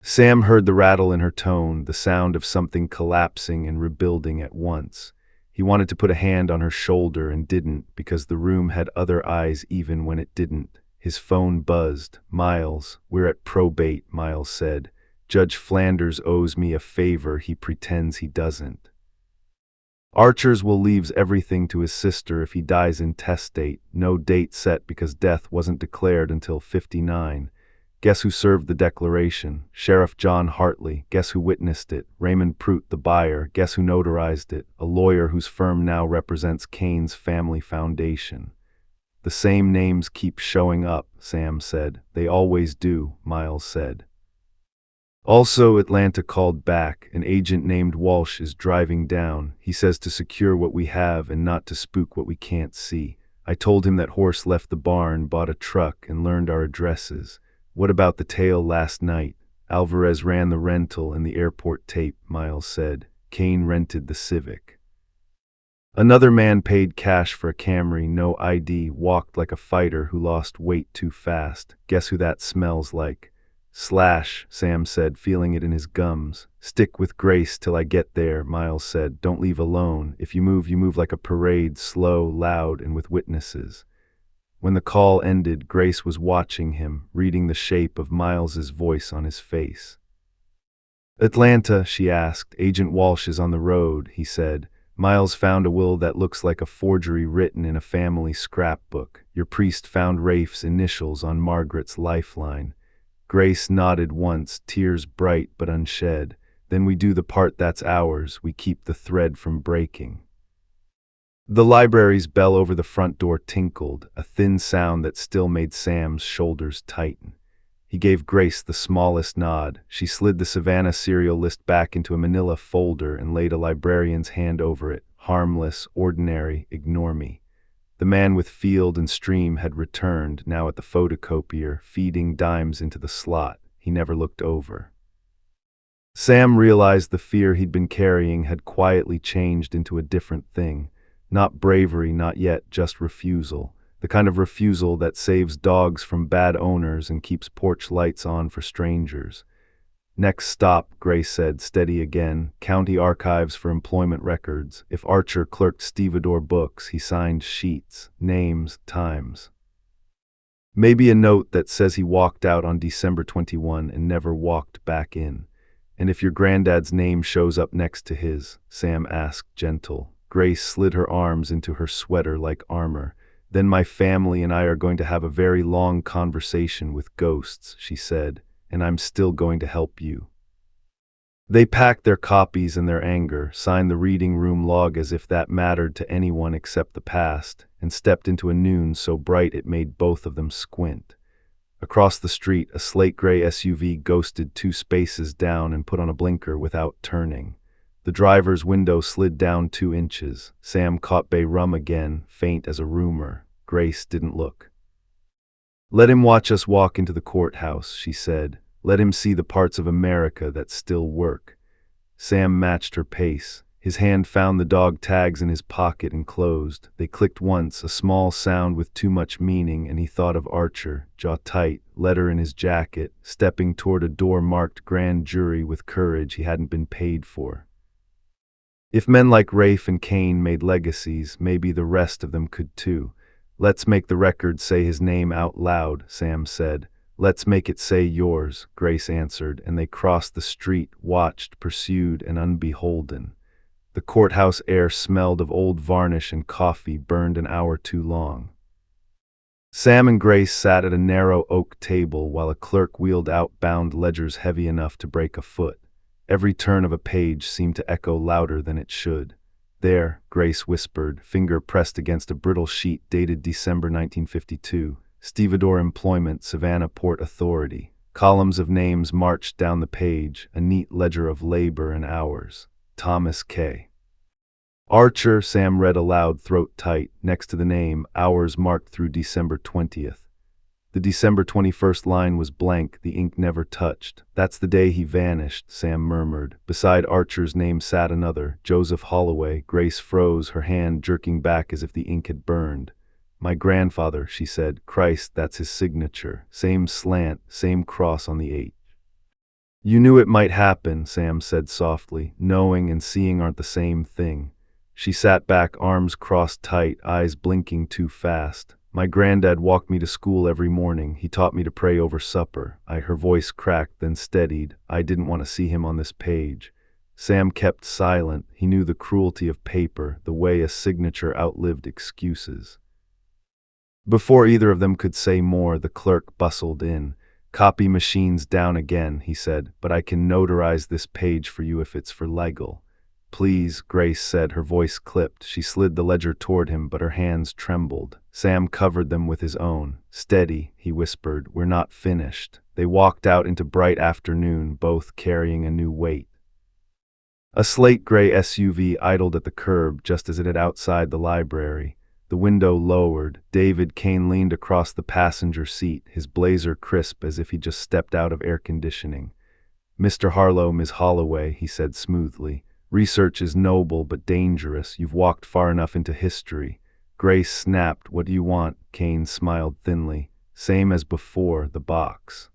Sam heard the rattle in her tone, the sound of something collapsing and rebuilding at once. He wanted to put a hand on her shoulder and didn't, because the room had other eyes even when it didn't. His phone buzzed. Miles, we're at probate, Miles said. Judge Flanders owes me a favor he pretends he doesn't. Archer's will leaves everything to his sister if he dies intestate, no date set because death wasn't declared until 59. Guess who served the declaration? Sheriff John Hartley. Guess who witnessed it? Raymond Prout, the buyer. Guess who notarized it? A lawyer whose firm now represents Kane's family foundation. The same names keep showing up, Sam said. They always do, Miles said. Also, Atlanta called back. An agent named Walsh is driving down. He says to secure what we have and not to spook what we can't see. I told him that horse left the barn, bought a truck, and learned our addresses. What about the tale last night? Alvarez ran the rental and the airport tape, Miles said. Kane rented the Civic. Another man paid cash for a Camry, no ID, walked like a fighter who lost weight too fast. Guess who that smells like? Slash, Sam said, feeling it in his gums. Stick with Grace till I get there, Miles said. Don't leave alone. If you move like a parade, slow, loud, and with witnesses. When the call ended, Grace was watching him, reading the shape of Miles's voice on his face. Atlanta, she asked. Agent Walsh is on the road, he said. Miles found a will that looks like a forgery written in a family scrapbook. Your priest found Rafe's initials on Margaret's lifeline. Grace nodded once, tears bright but unshed. Then we do the part that's ours, we keep the thread from breaking. The library's bell over the front door tinkled, a thin sound that still made Sam's shoulders tighten. He gave Grace the smallest nod. She slid the Savannah serial list back into a manila folder and laid a librarian's hand over it. Harmless, ordinary, ignore me. The man with Field and Stream had returned, now at the photocopier, feeding dimes into the slot. He never looked over. Sam realized the fear he'd been carrying had quietly changed into a different thing. Not bravery, not yet, just refusal. The kind of refusal that saves dogs from bad owners and keeps porch lights on for strangers. Next stop, Grace said, steady again, county archives for employment records. If Archer clerked stevedore books, he signed sheets, names, times. Maybe a note that says he walked out on December 21 and never walked back in. And if your granddad's name shows up next to his, Sam asked, gentle. Grace slid her arms into her sweater like armor. Then my family and I are going to have a very long conversation with ghosts, she said. And I'm still going to help you. They packed their copies and their anger, signed the reading room log as if that mattered to anyone except the past, and stepped into a noon so bright it made both of them squint. Across the street, a slate-gray SUV ghosted 2 spaces down and put on a blinker without turning. The driver's window slid down 2 inches. Sam caught bay rum again, faint as a rumor. Grace didn't look. Let him watch us walk into the courthouse, she said. Let him see the parts of America that still work. Sam matched her pace. His hand found the dog tags in his pocket and closed. They clicked once, a small sound with too much meaning, and he thought of Archer, jaw tight, letter in his jacket, stepping toward a door marked grand jury with courage he hadn't been paid for. If men like Rafe and Kane made legacies, maybe the rest of them could too. Let's make the record say his name out loud, Sam said. Let's make it say yours, Grace answered, and they crossed the street, watched, pursued, and unbeholden. The courthouse air smelled of old varnish and coffee burned an hour too long. Sam and Grace sat at a narrow oak table while a clerk wheeled out bound ledgers heavy enough to break a foot. Every turn of a page seemed to echo louder than it should. There, Grace whispered, finger pressed against a brittle sheet dated December 1952. Stevedore Employment, Savannah Port Authority. Columns of names marched down the page, a neat ledger of labor and hours. Thomas K. Archer, Sam read aloud, throat tight. Next to the name, hours marked through December 20th. The December 21st line was blank, the ink never touched. That's the day he vanished, Sam murmured. Beside Archer's name sat another, Joseph Holloway. Grace froze, her hand jerking back as if the ink had burned. My grandfather, she said. Christ, that's his signature. Same slant, same cross on the H. You knew it might happen, Sam said softly. Knowing and seeing aren't the same thing. She sat back, arms crossed tight, eyes blinking too fast. My granddad walked me to school every morning. He taught me to pray over supper. Her voice cracked, then steadied. I didn't want to see him on this page. Sam kept silent. He knew the cruelty of paper, the way a signature outlived excuses. Before either of them could say more, the clerk bustled in. Copy machine's down again, he said, but I can notarize this page for you if it's for legal. Please, Grace said, her voice clipped. She slid the ledger toward him, but her hands trembled. Sam covered them with his own. Steady, he whispered, we're not finished. They walked out into bright afternoon, both carrying a new weight. A slate gray SUV idled at the curb just as it had outside the library. The window lowered. David Kane leaned across the passenger seat, his blazer crisp as if he just stepped out of air conditioning. Mr. Harlow, Ms. Holloway, he said smoothly. Research is noble but dangerous. You've walked far enough into history. Grace snapped. What do you want? Kane smiled thinly. Same as before, the box.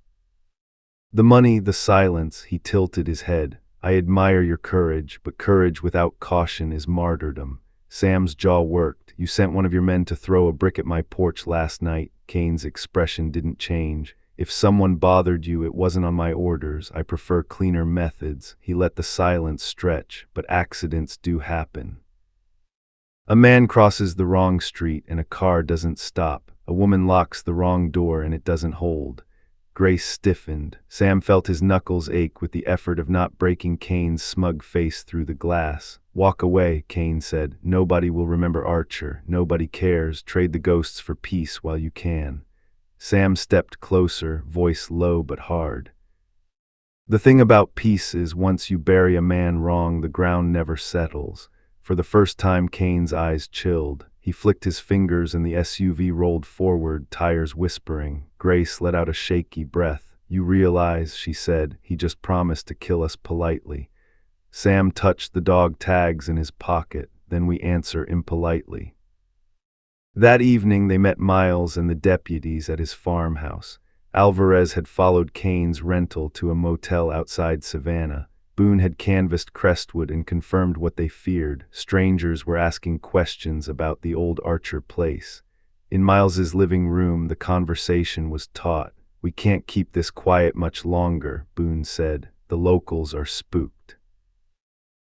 The money, the silence, he tilted his head. I admire your courage, but courage without caution is martyrdom. Sam's jaw worked. You sent one of your men to throw a brick at my porch last night. Kane's expression didn't change. If someone bothered you, it wasn't on my orders. I prefer cleaner methods. He let the silence stretch, but accidents do happen. A man crosses the wrong street and a car doesn't stop. A woman locks the wrong door and it doesn't hold. Grace stiffened. Sam felt his knuckles ache with the effort of not breaking Kane's smug face through the glass. Walk away, Kane said. Nobody will remember Archer. Nobody cares. Trade the ghosts for peace while you can. Sam stepped closer, voice low but hard. The thing about peace is once you bury a man wrong, the ground never settles. For the first time, Kane's eyes chilled. He flicked his fingers and the SUV rolled forward, tires whispering. Grace let out a shaky breath. You realize, she said, he just promised to kill us politely. Sam touched the dog tags in his pocket. Then we answer impolitely. That evening they met Miles and the deputies at his farmhouse. Alvarez had followed Kane's rental to a motel outside Savannah. Boone had canvassed Crestwood and confirmed what they feared. Strangers were asking questions about the old Archer place. In Miles's living room, the conversation was taut. We can't keep this quiet much longer, Boone said. The locals are spooked.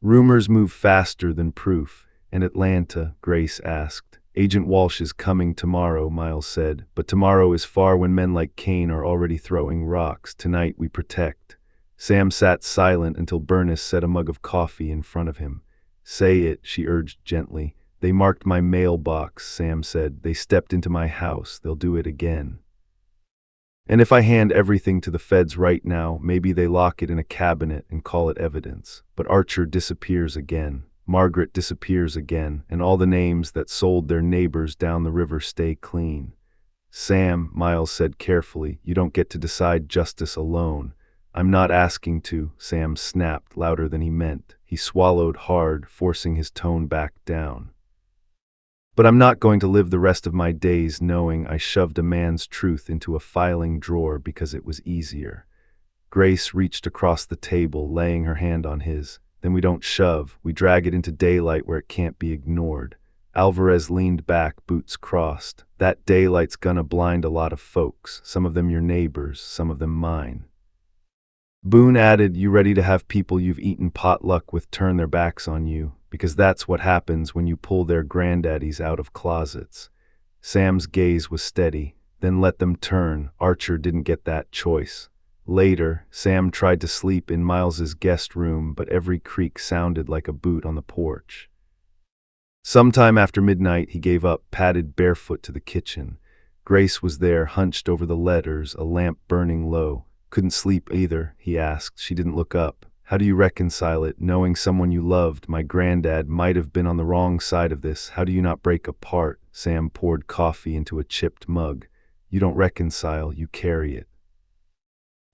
Rumors move faster than proof. And Atlanta, Grace asked. Agent Walsh is coming tomorrow, Miles said. But tomorrow is far when men like Kane are already throwing rocks. Tonight we protect. Sam sat silent until Bernice set a mug of coffee in front of him. Say it, she urged gently. They marked my mailbox, Sam said. They stepped into my house. They'll do it again. And if I hand everything to the feds right now, maybe they lock it in a cabinet and call it evidence. But Archer disappears again. Margaret disappears again, and all the names that sold their neighbors down the river stay clean. Sam, Miles said carefully, you don't get to decide justice alone. I'm not asking to, Sam snapped louder than he meant. He swallowed hard, forcing his tone back down. But I'm not going to live the rest of my days knowing I shoved a man's truth into a filing drawer because it was easier. Grace reached across the table, laying her hand on his. Then we don't shove, we drag it into daylight where it can't be ignored. Alvarez leaned back, boots crossed. That daylight's gonna blind a lot of folks, some of them your neighbors, some of them mine. Boone added, you ready to have people you've eaten potluck with turn their backs on you, because that's what happens when you pull their granddaddies out of closets. Sam's gaze was steady. Then let them turn. Archer didn't get that choice. Later, Sam tried to sleep in Miles's guest room, but every creak sounded like a boot on the porch. Sometime after midnight, he gave up, padded barefoot to the kitchen. Grace was there, hunched over the letters, a lamp burning low. Couldn't sleep either, he asked. She didn't look up. How do you reconcile it, knowing someone you loved, my granddad, might have been on the wrong side of this? How do you not break apart? Sam poured coffee into a chipped mug. You don't reconcile, you carry it.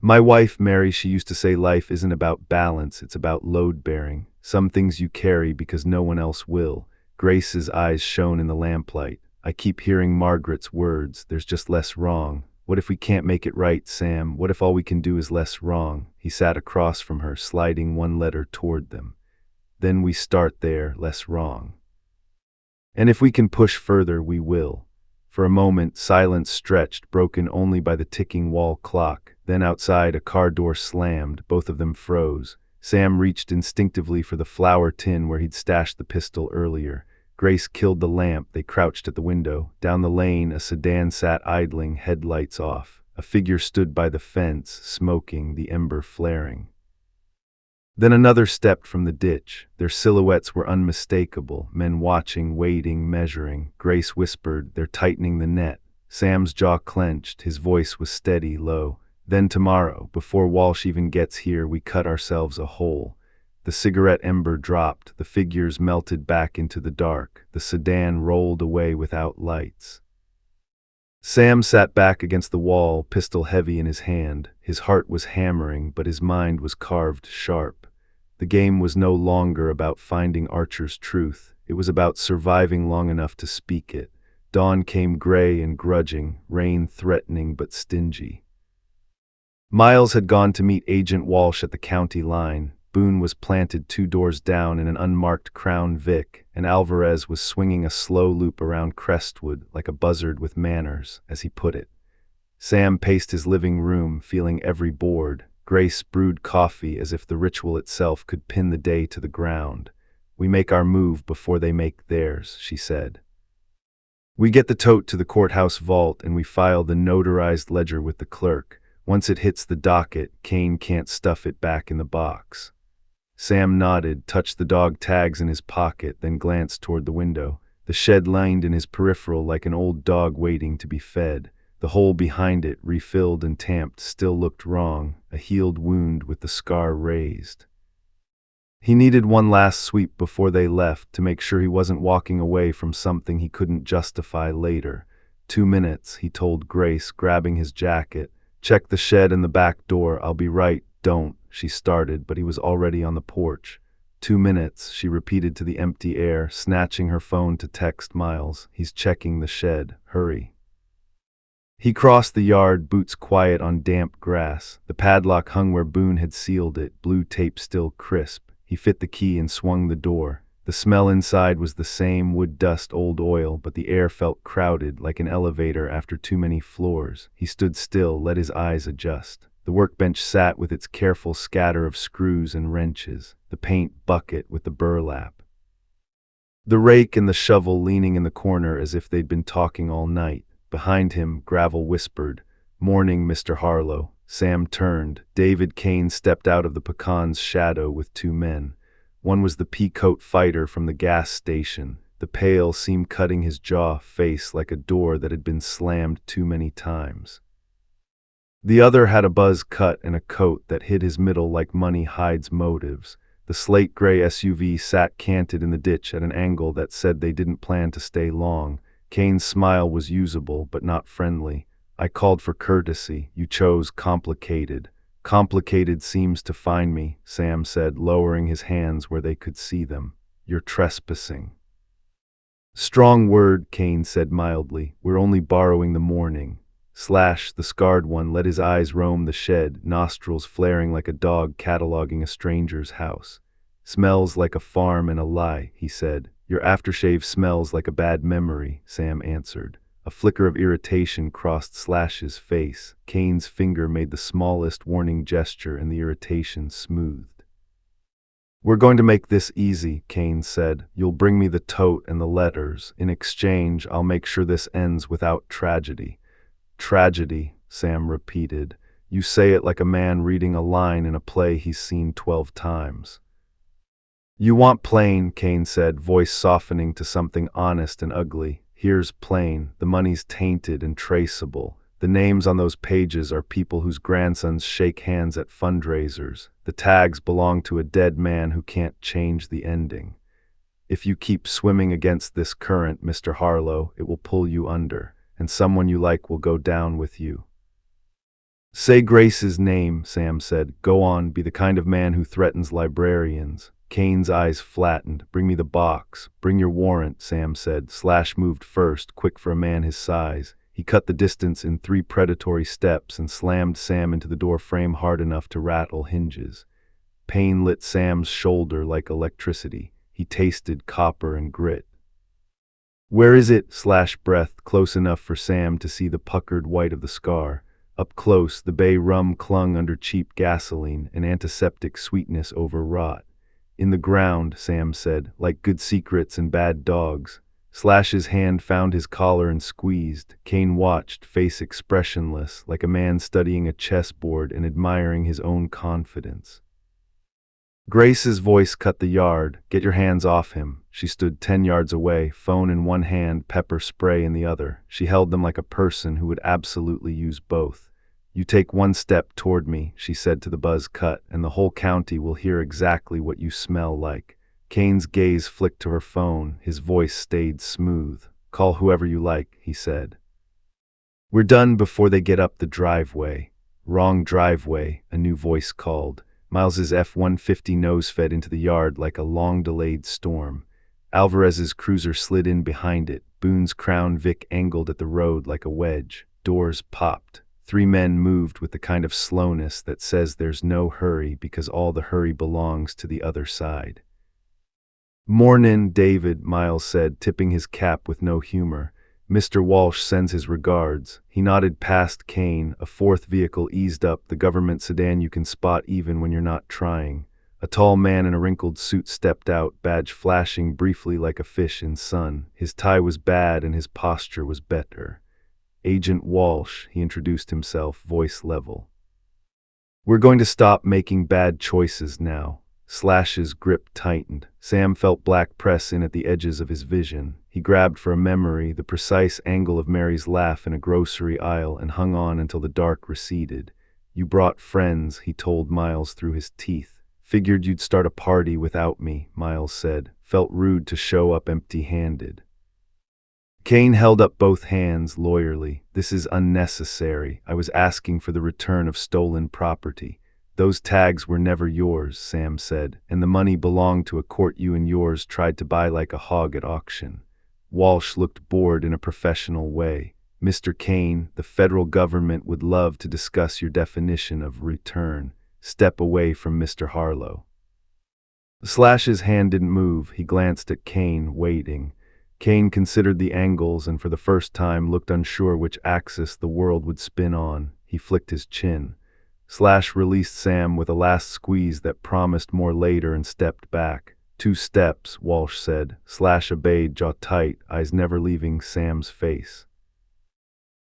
My wife, Mary, she used to say life isn't about balance, it's about load-bearing. Some things you carry because no one else will. Grace's eyes shone in the lamplight. I keep hearing Margaret's words, there's just less wrong. What if we can't make it right, Sam? What if all we can do is less wrong? He sat across from her, sliding one letter toward them. Then we start there, less wrong. And if we can push further, we will. For a moment, silence stretched, broken only by the ticking wall clock. Then outside, a car door slammed. Both of them froze. Sam reached instinctively for the flour tin where he'd stashed the pistol earlier. Grace killed the lamp. They crouched at the window. Down the lane, a sedan sat idling, headlights off. A figure stood by the fence, smoking, the ember flaring. Then another stepped from the ditch. Their silhouettes were unmistakable, men watching, waiting, measuring. Grace whispered, they're tightening the net. Sam's jaw clenched, his voice was steady, low. Then tomorrow, before Walsh even gets here, we cut ourselves a hole. The cigarette ember dropped, the figures melted back into the dark. The sedan rolled away without lights. Sam sat back against the wall, pistol heavy in his hand. His heart was hammering, but his mind was carved sharp. The game was no longer about finding Archer's truth. It was about surviving long enough to speak it. Dawn came gray and grudging, rain threatening but stingy. Miles had gone to meet Agent Walsh at the county line. Boone was planted 2 doors down in an unmarked Crown Vic, and Alvarez was swinging a slow loop around Crestwood like a buzzard with manners, as he put it. Sam paced his living room, feeling every board. Grace brewed coffee as if the ritual itself could pin the day to the ground. We make our move before they make theirs, she said. We get the tote to the courthouse vault and we file the notarized ledger with the clerk. Once it hits the docket, Kane can't stuff it back in the box. Sam nodded, touched the dog tags in his pocket, then glanced toward the window. The shed lined in his peripheral like an old dog waiting to be fed. The hole behind it, refilled and tamped, still looked wrong, a healed wound with the scar raised. He needed one last sweep before they left to make sure he wasn't walking away from something he couldn't justify later. 2 minutes, he told Grace, grabbing his jacket. Check the shed and the back door, I'll be right. Don't, she started, but he was already on the porch. 2 minutes, she repeated to the empty air, snatching her phone to text Miles. He's checking the shed. Hurry. He crossed the yard, boots quiet on damp grass. The padlock hung where Boone had sealed it, blue tape still crisp. He fit the key and swung the door. The smell inside was the same, wood dust, old oil, but the air felt crowded, like an elevator after too many floors. He stood still, let his eyes adjust. The workbench sat with its careful scatter of screws and wrenches, the paint bucket with the burlap. The rake and the shovel leaning in the corner as if they'd been talking all night. Behind him, gravel whispered, "Morning, Mr. Harlow." Sam turned. David Kane stepped out of the pecan's shadow with 2 men. One was the peacoat fighter from the gas station. The pale seam cutting his jaw, face like a door that had been slammed too many times. The other had a buzz cut and a coat that hid his middle like money hides motives. The slate-gray SUV sat canted in the ditch at an angle that said they didn't plan to stay long. Kane's smile was usable, but not friendly. "I called for courtesy. You chose complicated." "Complicated seems to find me," Sam said, lowering his hands where they could see them. "You're trespassing." "Strong word," Kane said mildly. "We're only borrowing the morning." The scarred one, let his eyes roam the shed, nostrils flaring like a dog cataloging a stranger's house. Smells like a farm and a lie, he said. Your aftershave smells like a bad memory, Sam answered. A flicker of irritation crossed Slash's face. Kane's finger made the smallest warning gesture and the irritation smoothed. We're going to make this easy, Kane said. You'll bring me the tote and the letters. In exchange, I'll make sure this ends without tragedy. Tragedy, Sam repeated. You say it like a man reading a line in a play he's seen 12 times. You want plain, Kane said, voice softening to something honest and ugly. Here's plain. The money's tainted and traceable. The names on those pages are people whose grandsons shake hands at fundraisers. The tags belong to a dead man who can't change the ending. If you keep swimming against this current, Mr. Harlow, it will pull you under, and someone you like will go down with you. Say Grace's name, Sam said. Go on, be the kind of man who threatens librarians. Kane's eyes flattened. Bring me the box. Bring your warrant, Sam said. Slash moved first, quick for a man his size. He cut the distance in 3 predatory steps and slammed Sam into the door frame hard enough to rattle hinges. Pain lit Sam's shoulder like electricity. He tasted copper and grit. Where is it? Slash breathed, close enough for Sam to see the puckered white of the scar. Up close, the bay rum clung under cheap gasoline, an antiseptic sweetness overwrought. In the ground, Sam said, like good secrets and bad dogs. Slash's hand found his collar and squeezed. Kane watched, face expressionless, like a man studying a chessboard and admiring his own confidence. Grace's voice cut the yard. Get your hands off him. She stood 10 yards away, phone in one hand, pepper spray in the other. She held them like a person who would absolutely use both. You take 1 step toward me, she said to the buzz cut, and the whole county will hear exactly what you smell like. Kane's gaze flicked to her phone. His voice stayed smooth. Call whoever you like, he said. We're done before they get up the driveway. Wrong driveway, a new voice called. Miles's F-150 nose fed into the yard like a long-delayed storm. Alvarez's cruiser slid in behind it. Boone's Crown Vic angled at the road like a wedge. Doors popped. 3 men moved with the kind of slowness that says there's no hurry because all the hurry belongs to the other side. Mornin', David, Miles said, tipping his cap with no humor. Mr. Walsh sends his regards. He nodded past Kane. A 4th vehicle eased up, the government sedan you can spot even when you're not trying. A tall man in a wrinkled suit stepped out, badge flashing briefly like a fish in sun. His tie was bad and his posture was better. Agent Walsh, he introduced himself, voice level. We're going to stop making bad choices now. Slash's grip tightened. Sam felt black press in at the edges of his vision. He grabbed for a memory, the precise angle of Mary's laugh in a grocery aisle, and hung on until the dark receded. You brought friends, he told Miles through his teeth. Figured you'd start a party without me, Miles said. Felt rude to show up empty-handed. Kane held up both hands lawyerly. This is unnecessary. I was asking for the return of stolen property. Those tags were never yours, Sam said, and the money belonged to a court you and yours tried to buy like a hog at auction. Walsh looked bored in a professional way. Mr. Kane, the federal government would love to discuss your definition of return. Step away from Mr. Harlow. Slash's hand didn't move. He glanced at Kane, waiting. Kane considered the angles and for the first time looked unsure which axis the world would spin on. He flicked his chin. Slash released Sam with a last squeeze that promised more later and stepped back. 2 steps, Walsh said. Slash obeyed, jaw tight, eyes never leaving Sam's face.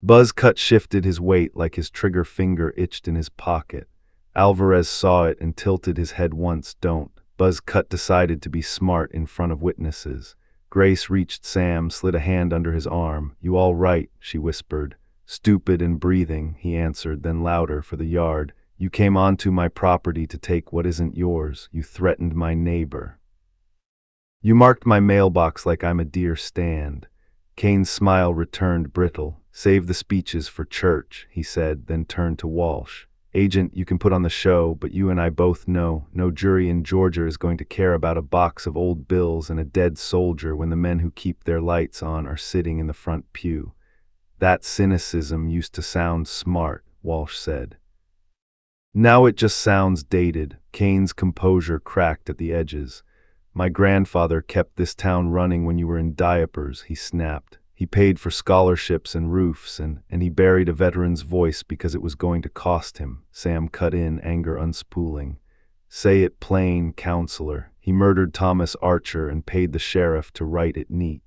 Buzzcut shifted his weight like his trigger finger itched in his pocket. Alvarez saw it and tilted his head once. Don't. Buzzcut decided to be smart in front of witnesses. Grace reached Sam, slid a hand under his arm. You all right? She whispered. Stupid and breathing, he answered, then louder for the yard. You came onto my property to take what isn't yours. You threatened my neighbor. You marked my mailbox like I'm a deer stand. Kane's smile returned brittle. Save the speeches for church, he said, then turned to Walsh. Agent, you can put on the show, but you and I both know no jury in Georgia is going to care about a box of old bills and a dead soldier when the men who keep their lights on are sitting in the front pew. That cynicism used to sound smart, Walsh said. Now it just sounds dated. Kane's composure cracked at the edges. My grandfather kept this town running when you were in diapers, he snapped. He paid for scholarships and roofs, and he buried a veteran's voice because it was going to cost him. Sam cut in, anger unspooling. Say it plain, counselor. He murdered Thomas Archer and paid the sheriff to write it neat.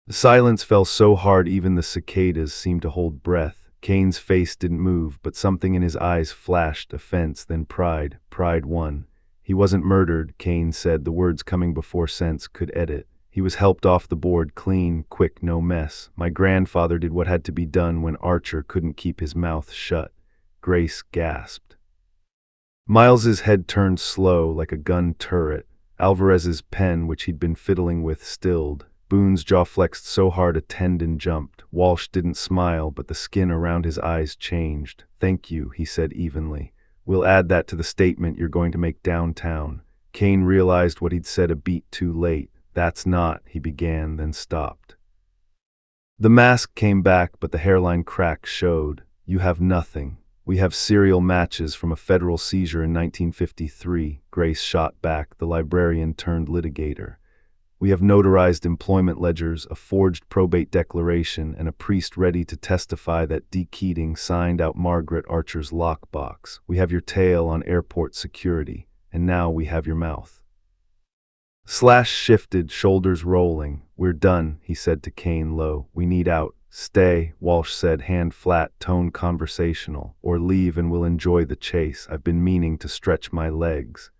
The silence fell so hard even the cicadas seemed to hold breath. Kane's face didn't move, but something in his eyes flashed, offense, then pride. Pride won. He wasn't murdered, Kane said, the words coming before sense could edit. He was helped off the board clean, quick, no mess. My grandfather did what had to be done when Archer couldn't keep his mouth shut. Grace gasped. Miles's head turned slow, like a gun turret. Alvarez's pen, which he'd been fiddling with, stilled. Boone's jaw flexed so hard a tendon jumped. Walsh didn't smile, but the skin around his eyes changed. Thank you, he said evenly. We'll add that to the statement you're going to make downtown. Kane realized what he'd said a beat too late. That's not, he began, then stopped. The mask came back, but the hairline crack showed. You have nothing. We have serial matches from a federal seizure in 1953. Grace shot back. The librarian turned litigator. We have notarized employment ledgers, a forged probate declaration, and a priest ready to testify that D. Keating signed out Margaret Archer's lockbox. We have your tail on airport security, and now we have your mouth. Slash shifted, shoulders rolling. We're done, he said to Kane low. We need out. Stay, Walsh said, hand flat, tone conversational. Or leave and we'll enjoy the chase. I've been meaning to stretch my legs.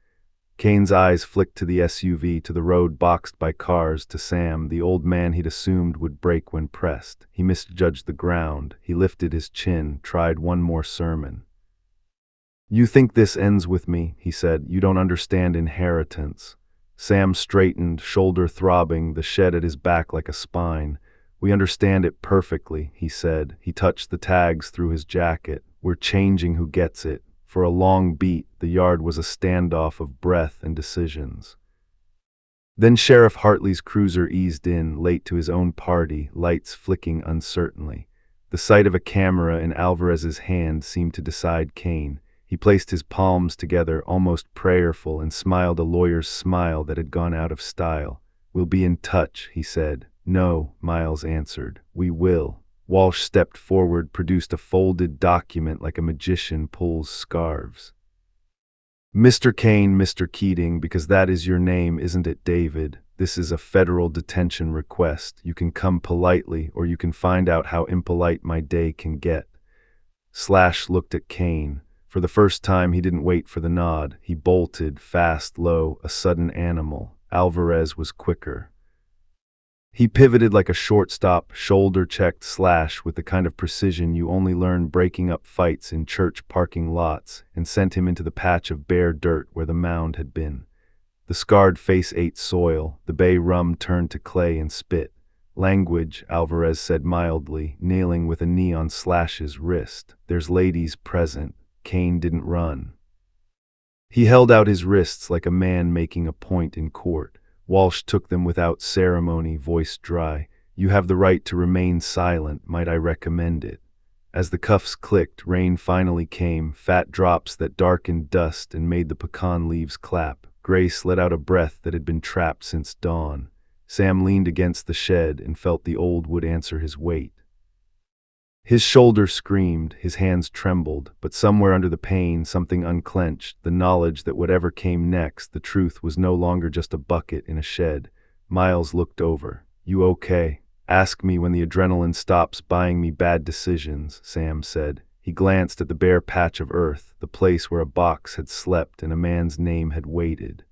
Kane's eyes flicked to the SUV, to the road boxed by cars, to Sam, the old man he'd assumed would break when pressed. He misjudged the ground. He lifted his chin, tried one more sermon. You think this ends with me, he said. You don't understand inheritance. Sam straightened, shoulder throbbing, the shed at his back like a spine. We understand it perfectly, he said. He touched the tags through his jacket. We're changing who gets it. For a long beat, the yard was a standoff of breath and decisions. Then Sheriff Hartley's cruiser eased in, late to his own party, lights flicking uncertainly. The sight of a camera in Alvarez's hand seemed to decide Kane. He placed his palms together, almost prayerful, and smiled a lawyer's smile that had gone out of style. We'll be in touch, he said. No, Miles answered. We will. Walsh stepped forward, produced a folded document like a magician pulls scarves. Mr. Kane, Mr. Keating, because that is your name, isn't it, David? This is a federal detention request. You can come politely, or you can find out how impolite my day can get. Slash looked at Kane. For the first time, he didn't wait for the nod. He bolted, fast, low, a sudden animal. Alvarez was quicker. He pivoted like a shortstop, shoulder-checked Slash with the kind of precision you only learn breaking up fights in church parking lots, and sent him into the patch of bare dirt where the mound had been. The scarred face ate soil. The bay rum turned to clay and spit. Language, Alvarez said mildly, nailing with a knee on Slash's wrist. There's ladies present. Kane didn't run. He held out his wrists like a man making a point in court. Walsh took them without ceremony, voice dry. You have the right to remain silent. Might I recommend it? As the cuffs clicked, rain finally came, fat drops that darkened dust and made the pecan leaves clap. Grace let out a breath that had been trapped since dawn. Sam leaned against the shed and felt the old wood answer his weight. His shoulder screamed, his hands trembled, but somewhere under the pain something unclenched, the knowledge that whatever came next, the truth was no longer just a bucket in a shed. Miles looked over. You okay? Ask me when the adrenaline stops buying me bad decisions, Sam said. He glanced at the bare patch of earth, the place where a box had slept and a man's name had waited.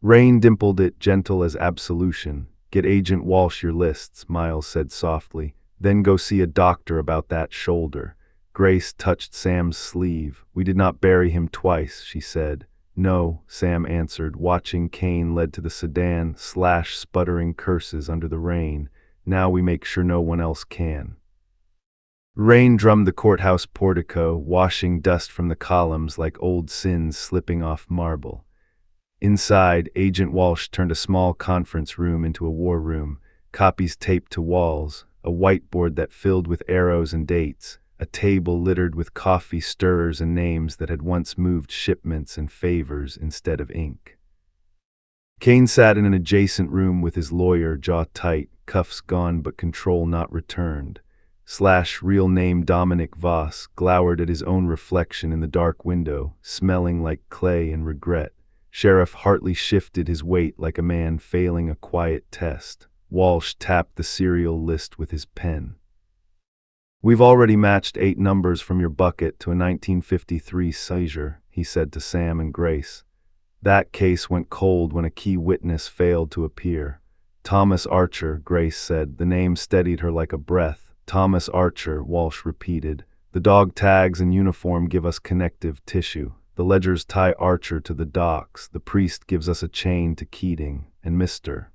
Rain dimpled it, gentle as absolution. Get Agent Walsh your lists, Miles said softly. Then go see a doctor about that shoulder. Grace touched Sam's sleeve. We did not bury him twice, she said. No, Sam answered, watching Kane led to the sedan, Slash sputtering curses under the rain. Now we make sure no one else can. Rain drummed the courthouse portico, washing dust from the columns like old sins slipping off marble. Inside, Agent Walsh turned a small conference room into a war room, copies taped to walls, a whiteboard that filled with arrows and dates, a table littered with coffee stirrers and names that had once moved shipments and favors instead of ink. Kane sat in an adjacent room with his lawyer, jaw tight, cuffs gone but control not returned. Real name Dominic Voss glowered at his own reflection in the dark window, smelling like clay and regret. Sheriff Hartley shifted his weight like a man failing a quiet test. Walsh tapped the serial list with his pen. "We've already matched 8 numbers from your bucket to a 1953 seizure," he said to Sam and Grace. That case went cold when a key witness failed to appear. "Thomas Archer," Grace said. The name steadied her like a breath. "Thomas Archer," Walsh repeated. "The dog tags and uniform give us connective tissue. The ledgers tie Archer to the docks. The priest gives us a chain to Keating. And Mr.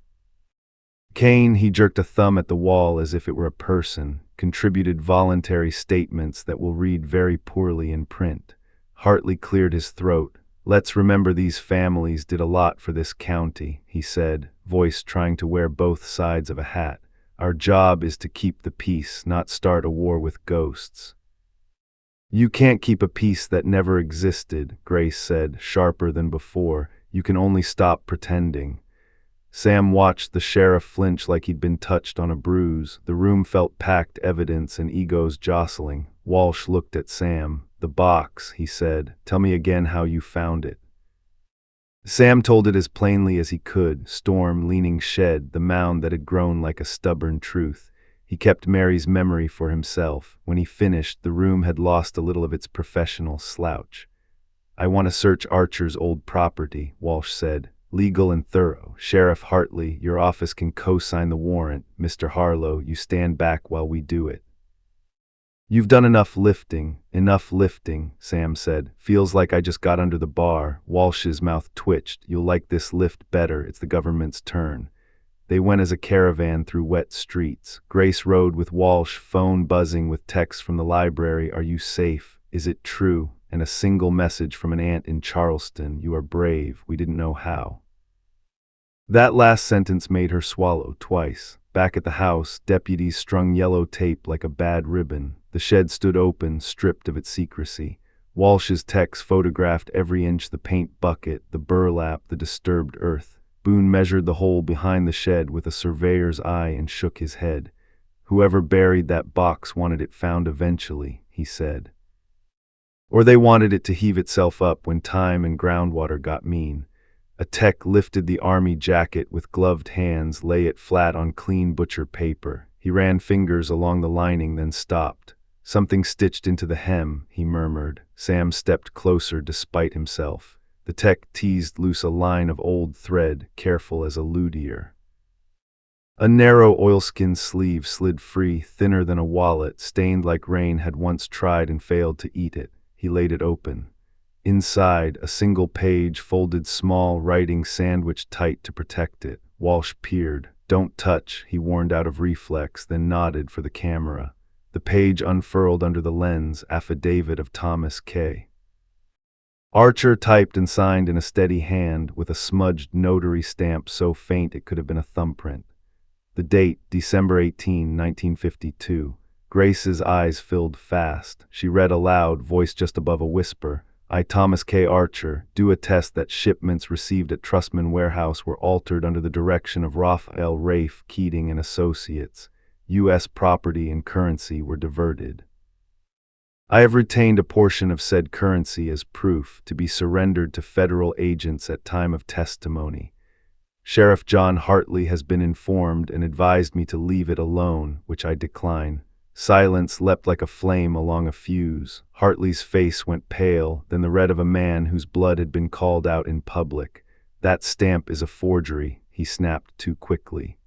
Kane," he jerked a thumb at the wall as if it were a person, "contributed voluntary statements that will read very poorly in print." Hartley cleared his throat. "Let's remember these families did a lot for this county," he said, voice trying to wear both sides of a hat. "Our job is to keep the peace, not start a war with ghosts." "You can't keep a peace that never existed," Grace said, sharper than before. "You can only stop pretending." Sam watched the sheriff flinch like he'd been touched on a bruise. The room felt packed, evidence and egos jostling. Walsh looked at Sam. "The box," he said. "Tell me again how you found it." Sam told it as plainly as he could. Storm, leaning shed, the mound that had grown like a stubborn truth. He kept Mary's memory for himself. When he finished, the room had lost a little of its professional slouch. "I want to search Archer's old property," Walsh said. "Legal and thorough. Sheriff Hartley, your office can co-sign the warrant. Mr. Harlow, you stand back while we do it." "You've done enough lifting," Sam said. "Feels like I just got under the bar." Walsh's mouth twitched. "You'll like this lift better. It's the government's turn." They went as a caravan through wet streets. Grace rode with Walsh, phone buzzing with texts from the library. "Are you safe? Is it true?" And a single message from an aunt in Charleston. "You are brave. We didn't know how." That last sentence made her swallow twice. Back at the house, deputies strung yellow tape like a bad ribbon. The shed stood open, stripped of its secrecy. Walsh's text photographed every inch: the paint bucket, the burlap, the disturbed earth. Boone measured the hole behind the shed with a surveyor's eye and shook his head. "Whoever buried that box wanted it found eventually," he said. "Or they wanted it to heave itself up when time and groundwater got mean." A tech lifted the army jacket with gloved hands, lay it flat on clean butcher paper. He ran fingers along the lining, then stopped. "Something stitched into the hem," he murmured. Sam stepped closer despite himself. The tech teased loose a line of old thread, careful as a luthier. A narrow oilskin sleeve slid free, thinner than a wallet, stained like rain had once tried and failed to eat it. He laid it open. Inside, a single page, folded small, writing sandwiched tight to protect it. Walsh peered. "Don't touch," he warned out of reflex, then nodded for the camera. The page unfurled under the lens, affidavit of Thomas K. Archer, typed and signed in a steady hand, with a smudged notary stamp so faint it could have been a thumbprint. The date, December 18, 1952. Grace's eyes filled fast. She read aloud, voice just above a whisper. "I, Thomas K. Archer, do attest that shipments received at Trustman Warehouse were altered under the direction of Raphael Rafe, Keating and Associates. U.S. property and currency were diverted. I have retained a portion of said currency as proof to be surrendered to federal agents at time of testimony. Sheriff John Hartley has been informed and advised me to leave it alone, which I decline." Silence leapt like a flame along a fuse. Hartley's face went pale, then the red of a man whose blood had been called out in public. "That stamp is a forgery," he snapped too quickly.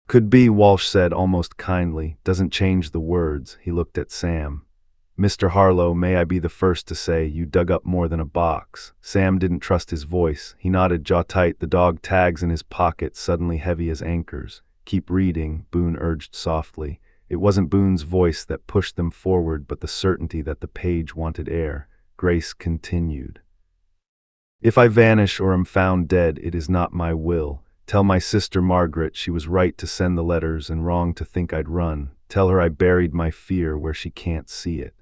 "Could be," Walsh said almost kindly. "Doesn't change the words." He looked at Sam. "Mr. Harlow, may I be the first to say you dug up more than a box." Sam didn't trust his voice. He nodded, jaw tight, the dog tags in his pocket suddenly heavy as anchors. "Keep reading," Boone urged softly. It wasn't Boone's voice that pushed them forward, but the certainty that the page wanted air. Grace continued. "If I vanish or am found dead, it is not my will. Tell my sister Margaret she was right to send the letters and wrong to think I'd run. Tell her I buried my fear where she can't see it.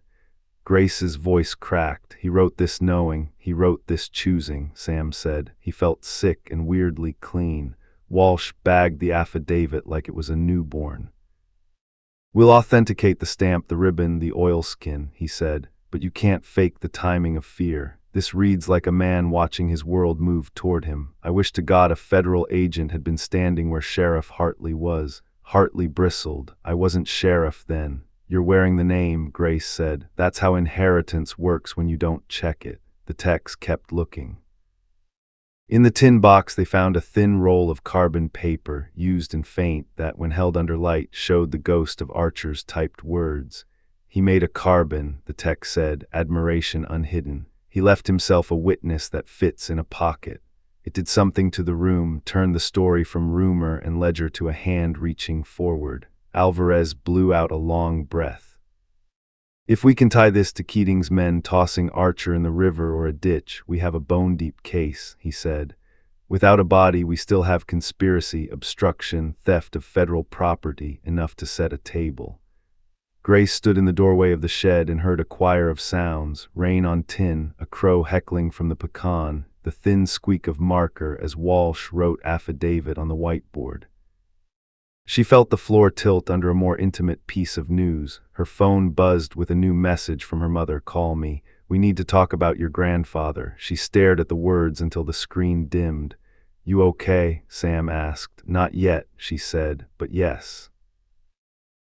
Grace's voice cracked. He wrote this knowing, he wrote this choosing, Sam said. He felt sick and weirdly clean. Walsh bagged the affidavit like it was a newborn. We'll authenticate the stamp, the ribbon, the oilskin, he said, but you can't fake the timing of fear. This reads like a man watching his world move toward him. I wish to God a federal agent had been standing where Sheriff Hartley was. Hartley bristled. I wasn't sheriff then. You're wearing the name, Grace said. That's how inheritance works when you don't check it. The techs kept looking. In the tin box they found a thin roll of carbon paper, used and faint, that, when held under light, showed the ghost of Archer's typed words. He made a carbon, the tech said, admiration unhidden. He left himself a witness that fits in a pocket. It did something to the room, turned the story from rumor and ledger to a hand reaching forward. Alvarez blew out a long breath. If we can tie this to Keating's men tossing Archer in the river or a ditch, we have a bone-deep case, he said. Without a body, we still have conspiracy, obstruction, theft of federal property, enough to set a table. Grace stood in the doorway of the shed and heard a choir of sounds, rain on tin, a crow heckling from the pecan, the thin squeak of marker as Walsh wrote affidavit on the whiteboard. She felt the floor tilt under a more intimate piece of news. Her phone buzzed with a new message from her mother. Call me. We need to talk about your grandfather. She stared at the words until the screen dimmed. You okay? Sam asked. Not yet, she said, but yes.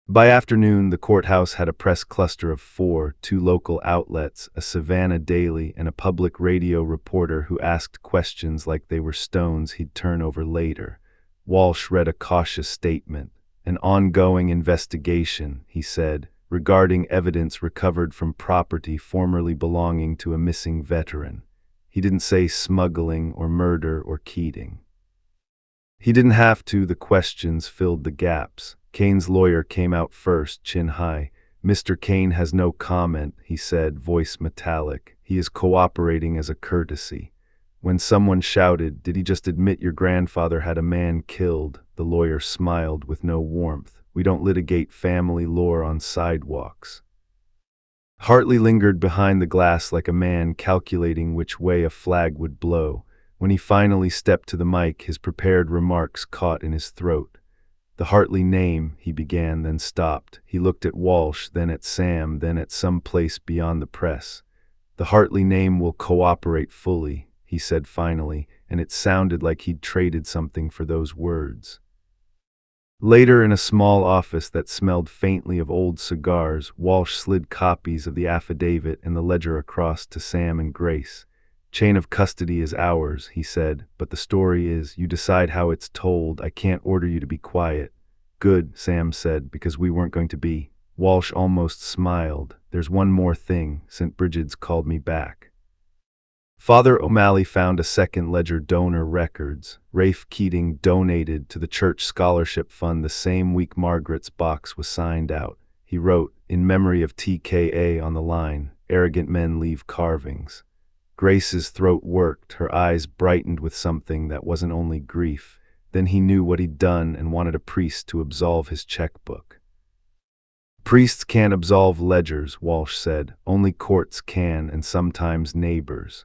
By afternoon, the courthouse had a press cluster of four, two local outlets, a Savannah daily, and a public radio reporter who asked questions like they were stones he'd turn over later. Walsh read a cautious statement. An ongoing investigation, he said, regarding evidence recovered from property formerly belonging to a missing veteran. He didn't say smuggling or murder or Keating. He didn't have to. The questions filled the gaps. Kane's lawyer came out first, chin high. Mr. Kane has no comment, he said, voice metallic. He is cooperating as a courtesy. When someone shouted, did he just admit your grandfather had a man killed? The lawyer smiled with no warmth. We don't litigate family lore on sidewalks. Hartley lingered behind the glass like a man calculating which way a flag would blow. When he finally stepped to the mic, his prepared remarks caught in his throat. The Hartley name, he began, then stopped. He looked at Walsh, then at Sam, then at some place beyond the press. The Hartley name will cooperate fully, he said finally, and it sounded like he'd traded something for those words. Later, in a small office that smelled faintly of old cigars, Walsh slid copies of the affidavit and the ledger across to Sam and Grace. Chain of custody is ours, he said, but the story is, you decide how it's told. I can't order you to be quiet. Good, Sam said, because we weren't going to be. Walsh almost smiled. There's one more thing. St. Brigid's called me back. Father O'Malley found a second ledger donor records. Rafe Keating donated to the church scholarship fund the same week Margaret's box was signed out. He wrote, in memory of TKA on the line, arrogant men leave carvings. Grace's throat worked, her eyes brightened with something that wasn't only grief. Then he knew what he'd done and wanted a priest to absolve his checkbook. Priests can't absolve ledgers, Walsh said. Only courts can, and sometimes neighbors.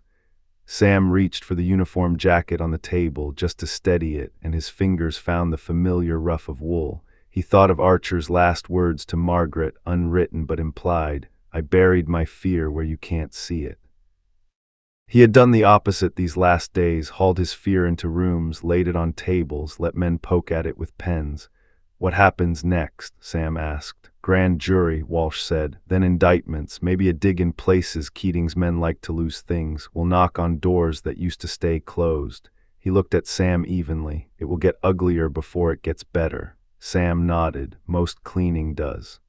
Sam reached for the uniform jacket on the table just to steady it, and his fingers found the familiar ruff of wool. He thought of Archer's last words to Margaret, unwritten but implied, I buried my fear where you can't see it. He had done the opposite these last days, hauled his fear into rooms, laid it on tables, let men poke at it with pens. What happens next? Sam asked. Grand jury, Walsh said, then indictments, maybe a dig in places Keating's men like to lose things. We'll knock on doors that used to stay closed. He looked at Sam evenly. It will get uglier before it gets better. Sam nodded. Most cleaning does.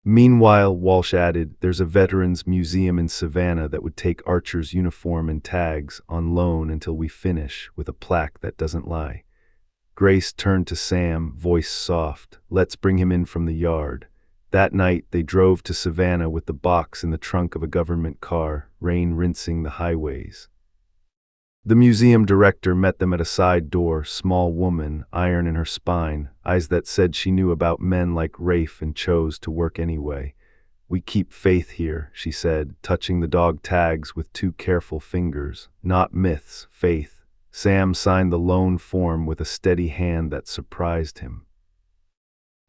Meanwhile, Walsh added, there's a veterans museum in Savannah that would take Archer's uniform and tags on loan until we finish, with a plaque that doesn't lie. Grace turned to Sam, voice soft. Let's bring him in from the yard. That night, they drove to Savannah with the box in the trunk of a government car, rain rinsing the highways. The museum director met them at a side door, small woman, iron in her spine, eyes that said she knew about men like Rafe and chose to work anyway. "We keep faith here," she said, touching the dog tags with two careful fingers. "Not myths, faith." Sam signed the loan form with a steady hand that surprised him.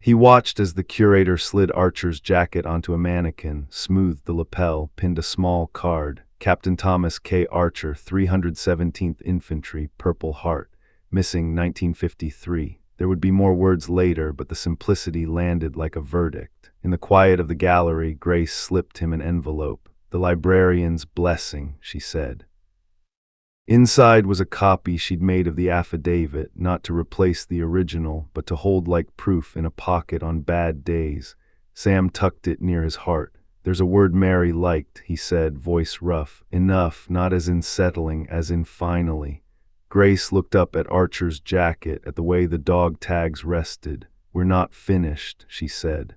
He watched as the curator slid Archer's jacket onto a mannequin, smoothed the lapel, pinned a small card. "Captain Thomas K. Archer, 317th Infantry, Purple Heart, missing 1953. There would be more words later, but the simplicity landed like a verdict. In the quiet of the gallery, Grace slipped him an envelope. "The librarian's blessing," she said. Inside was a copy she'd made of the affidavit, not to replace the original, but to hold like proof in a pocket on bad days. Sam tucked it near his heart. "There's a word Mary liked," he said, voice rough. "Enough, not as in settling, as in finally." Grace looked up at Archer's jacket, at the way the dog tags rested. "We're not finished," she said.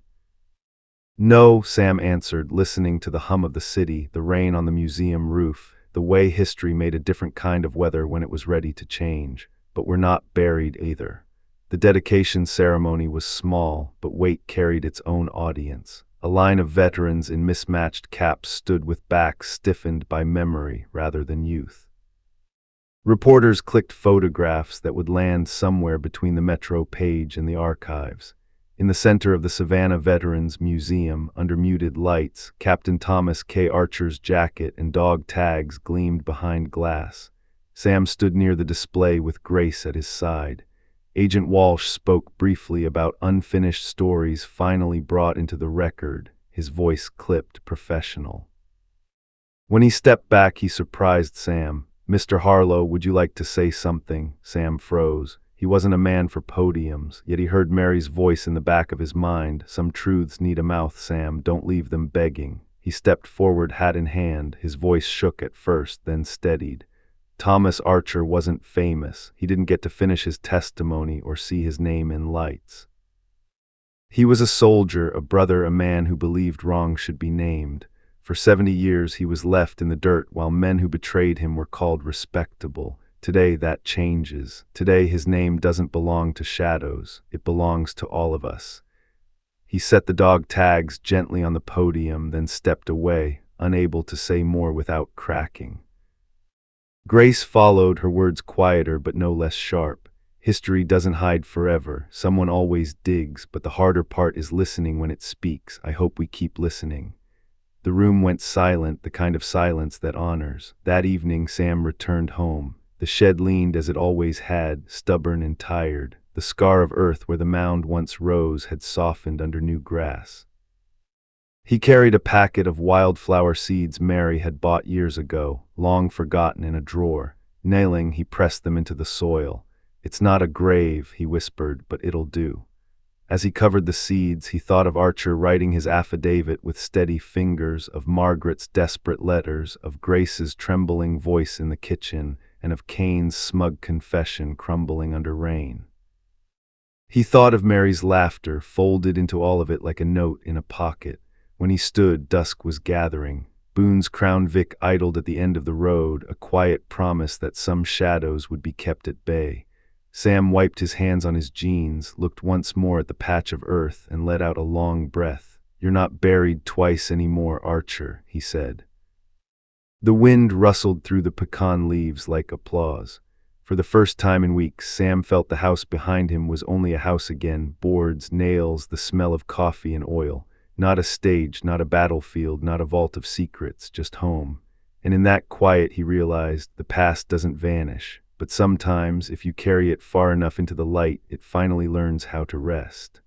"No," Sam answered, listening to the hum of the city, the rain on the museum roof, the way history made a different kind of weather when it was ready to change. "But we're not buried either." The dedication ceremony was small, but weight carried its own audience. A line of veterans in mismatched caps stood with backs stiffened by memory rather than youth. Reporters clicked photographs that would land somewhere between the Metro page and the archives. In the center of the Savannah Veterans Museum, under muted lights, Captain Thomas K. Archer's jacket and dog tags gleamed behind glass. Sam stood near the display with Grace at his side. Agent Walsh spoke briefly about unfinished stories finally brought into the record, his voice clipped, professional. When he stepped back, he surprised Sam. "Mr. Harlow, would you like to say something?" Sam froze. He wasn't a man for podiums, yet he heard Mary's voice in the back of his mind. "Some truths need a mouth, Sam. Don't leave them begging." He stepped forward, hat in hand. His voice shook at first, then steadied. Thomas Archer wasn't famous. He didn't get to finish his testimony or see his name in lights. He was a soldier, a brother, a man who believed wrong should be named. For 70 years he was left in the dirt while men who betrayed him were called respectable. Today that changes. Today his name doesn't belong to shadows. It belongs to all of us. He set the dog tags gently on the podium, then stepped away, unable to say more without cracking. Grace followed, her words quieter but no less sharp. "History doesn't hide forever. Someone always digs, but the harder part is listening when it speaks. I hope we keep listening." The room went silent, the kind of silence that honors. That evening Sam returned home. The shed leaned as it always had, stubborn and tired. The scar of earth where the mound once rose had softened under new grass. He carried a packet of wildflower seeds Mary had bought years ago, long forgotten, in a drawer. Kneeling, he pressed them into the soil. "It's not a grave," he whispered, "but it'll do." As he covered the seeds, he thought of Archer writing his affidavit with steady fingers, of Margaret's desperate letters, of Grace's trembling voice in the kitchen, and of Cain's smug confession crumbling under rain. He thought of Mary's laughter, folded into all of it like a note in a pocket. When he stood, dusk was gathering. Boone's Crown Vic idled at the end of the road, a quiet promise that some shadows would be kept at bay. Sam wiped his hands on his jeans, looked once more at the patch of earth, and let out a long breath. "You're not buried twice anymore, Archer," he said. The wind rustled through the pecan leaves like applause. For the first time in weeks, Sam felt the house behind him was only a house again, boards, nails, the smell of coffee and oil. Not a stage, not a battlefield, not a vault of secrets, just home. And in that quiet he realized the past doesn't vanish, but sometimes, if you carry it far enough into the light, it finally learns how to rest.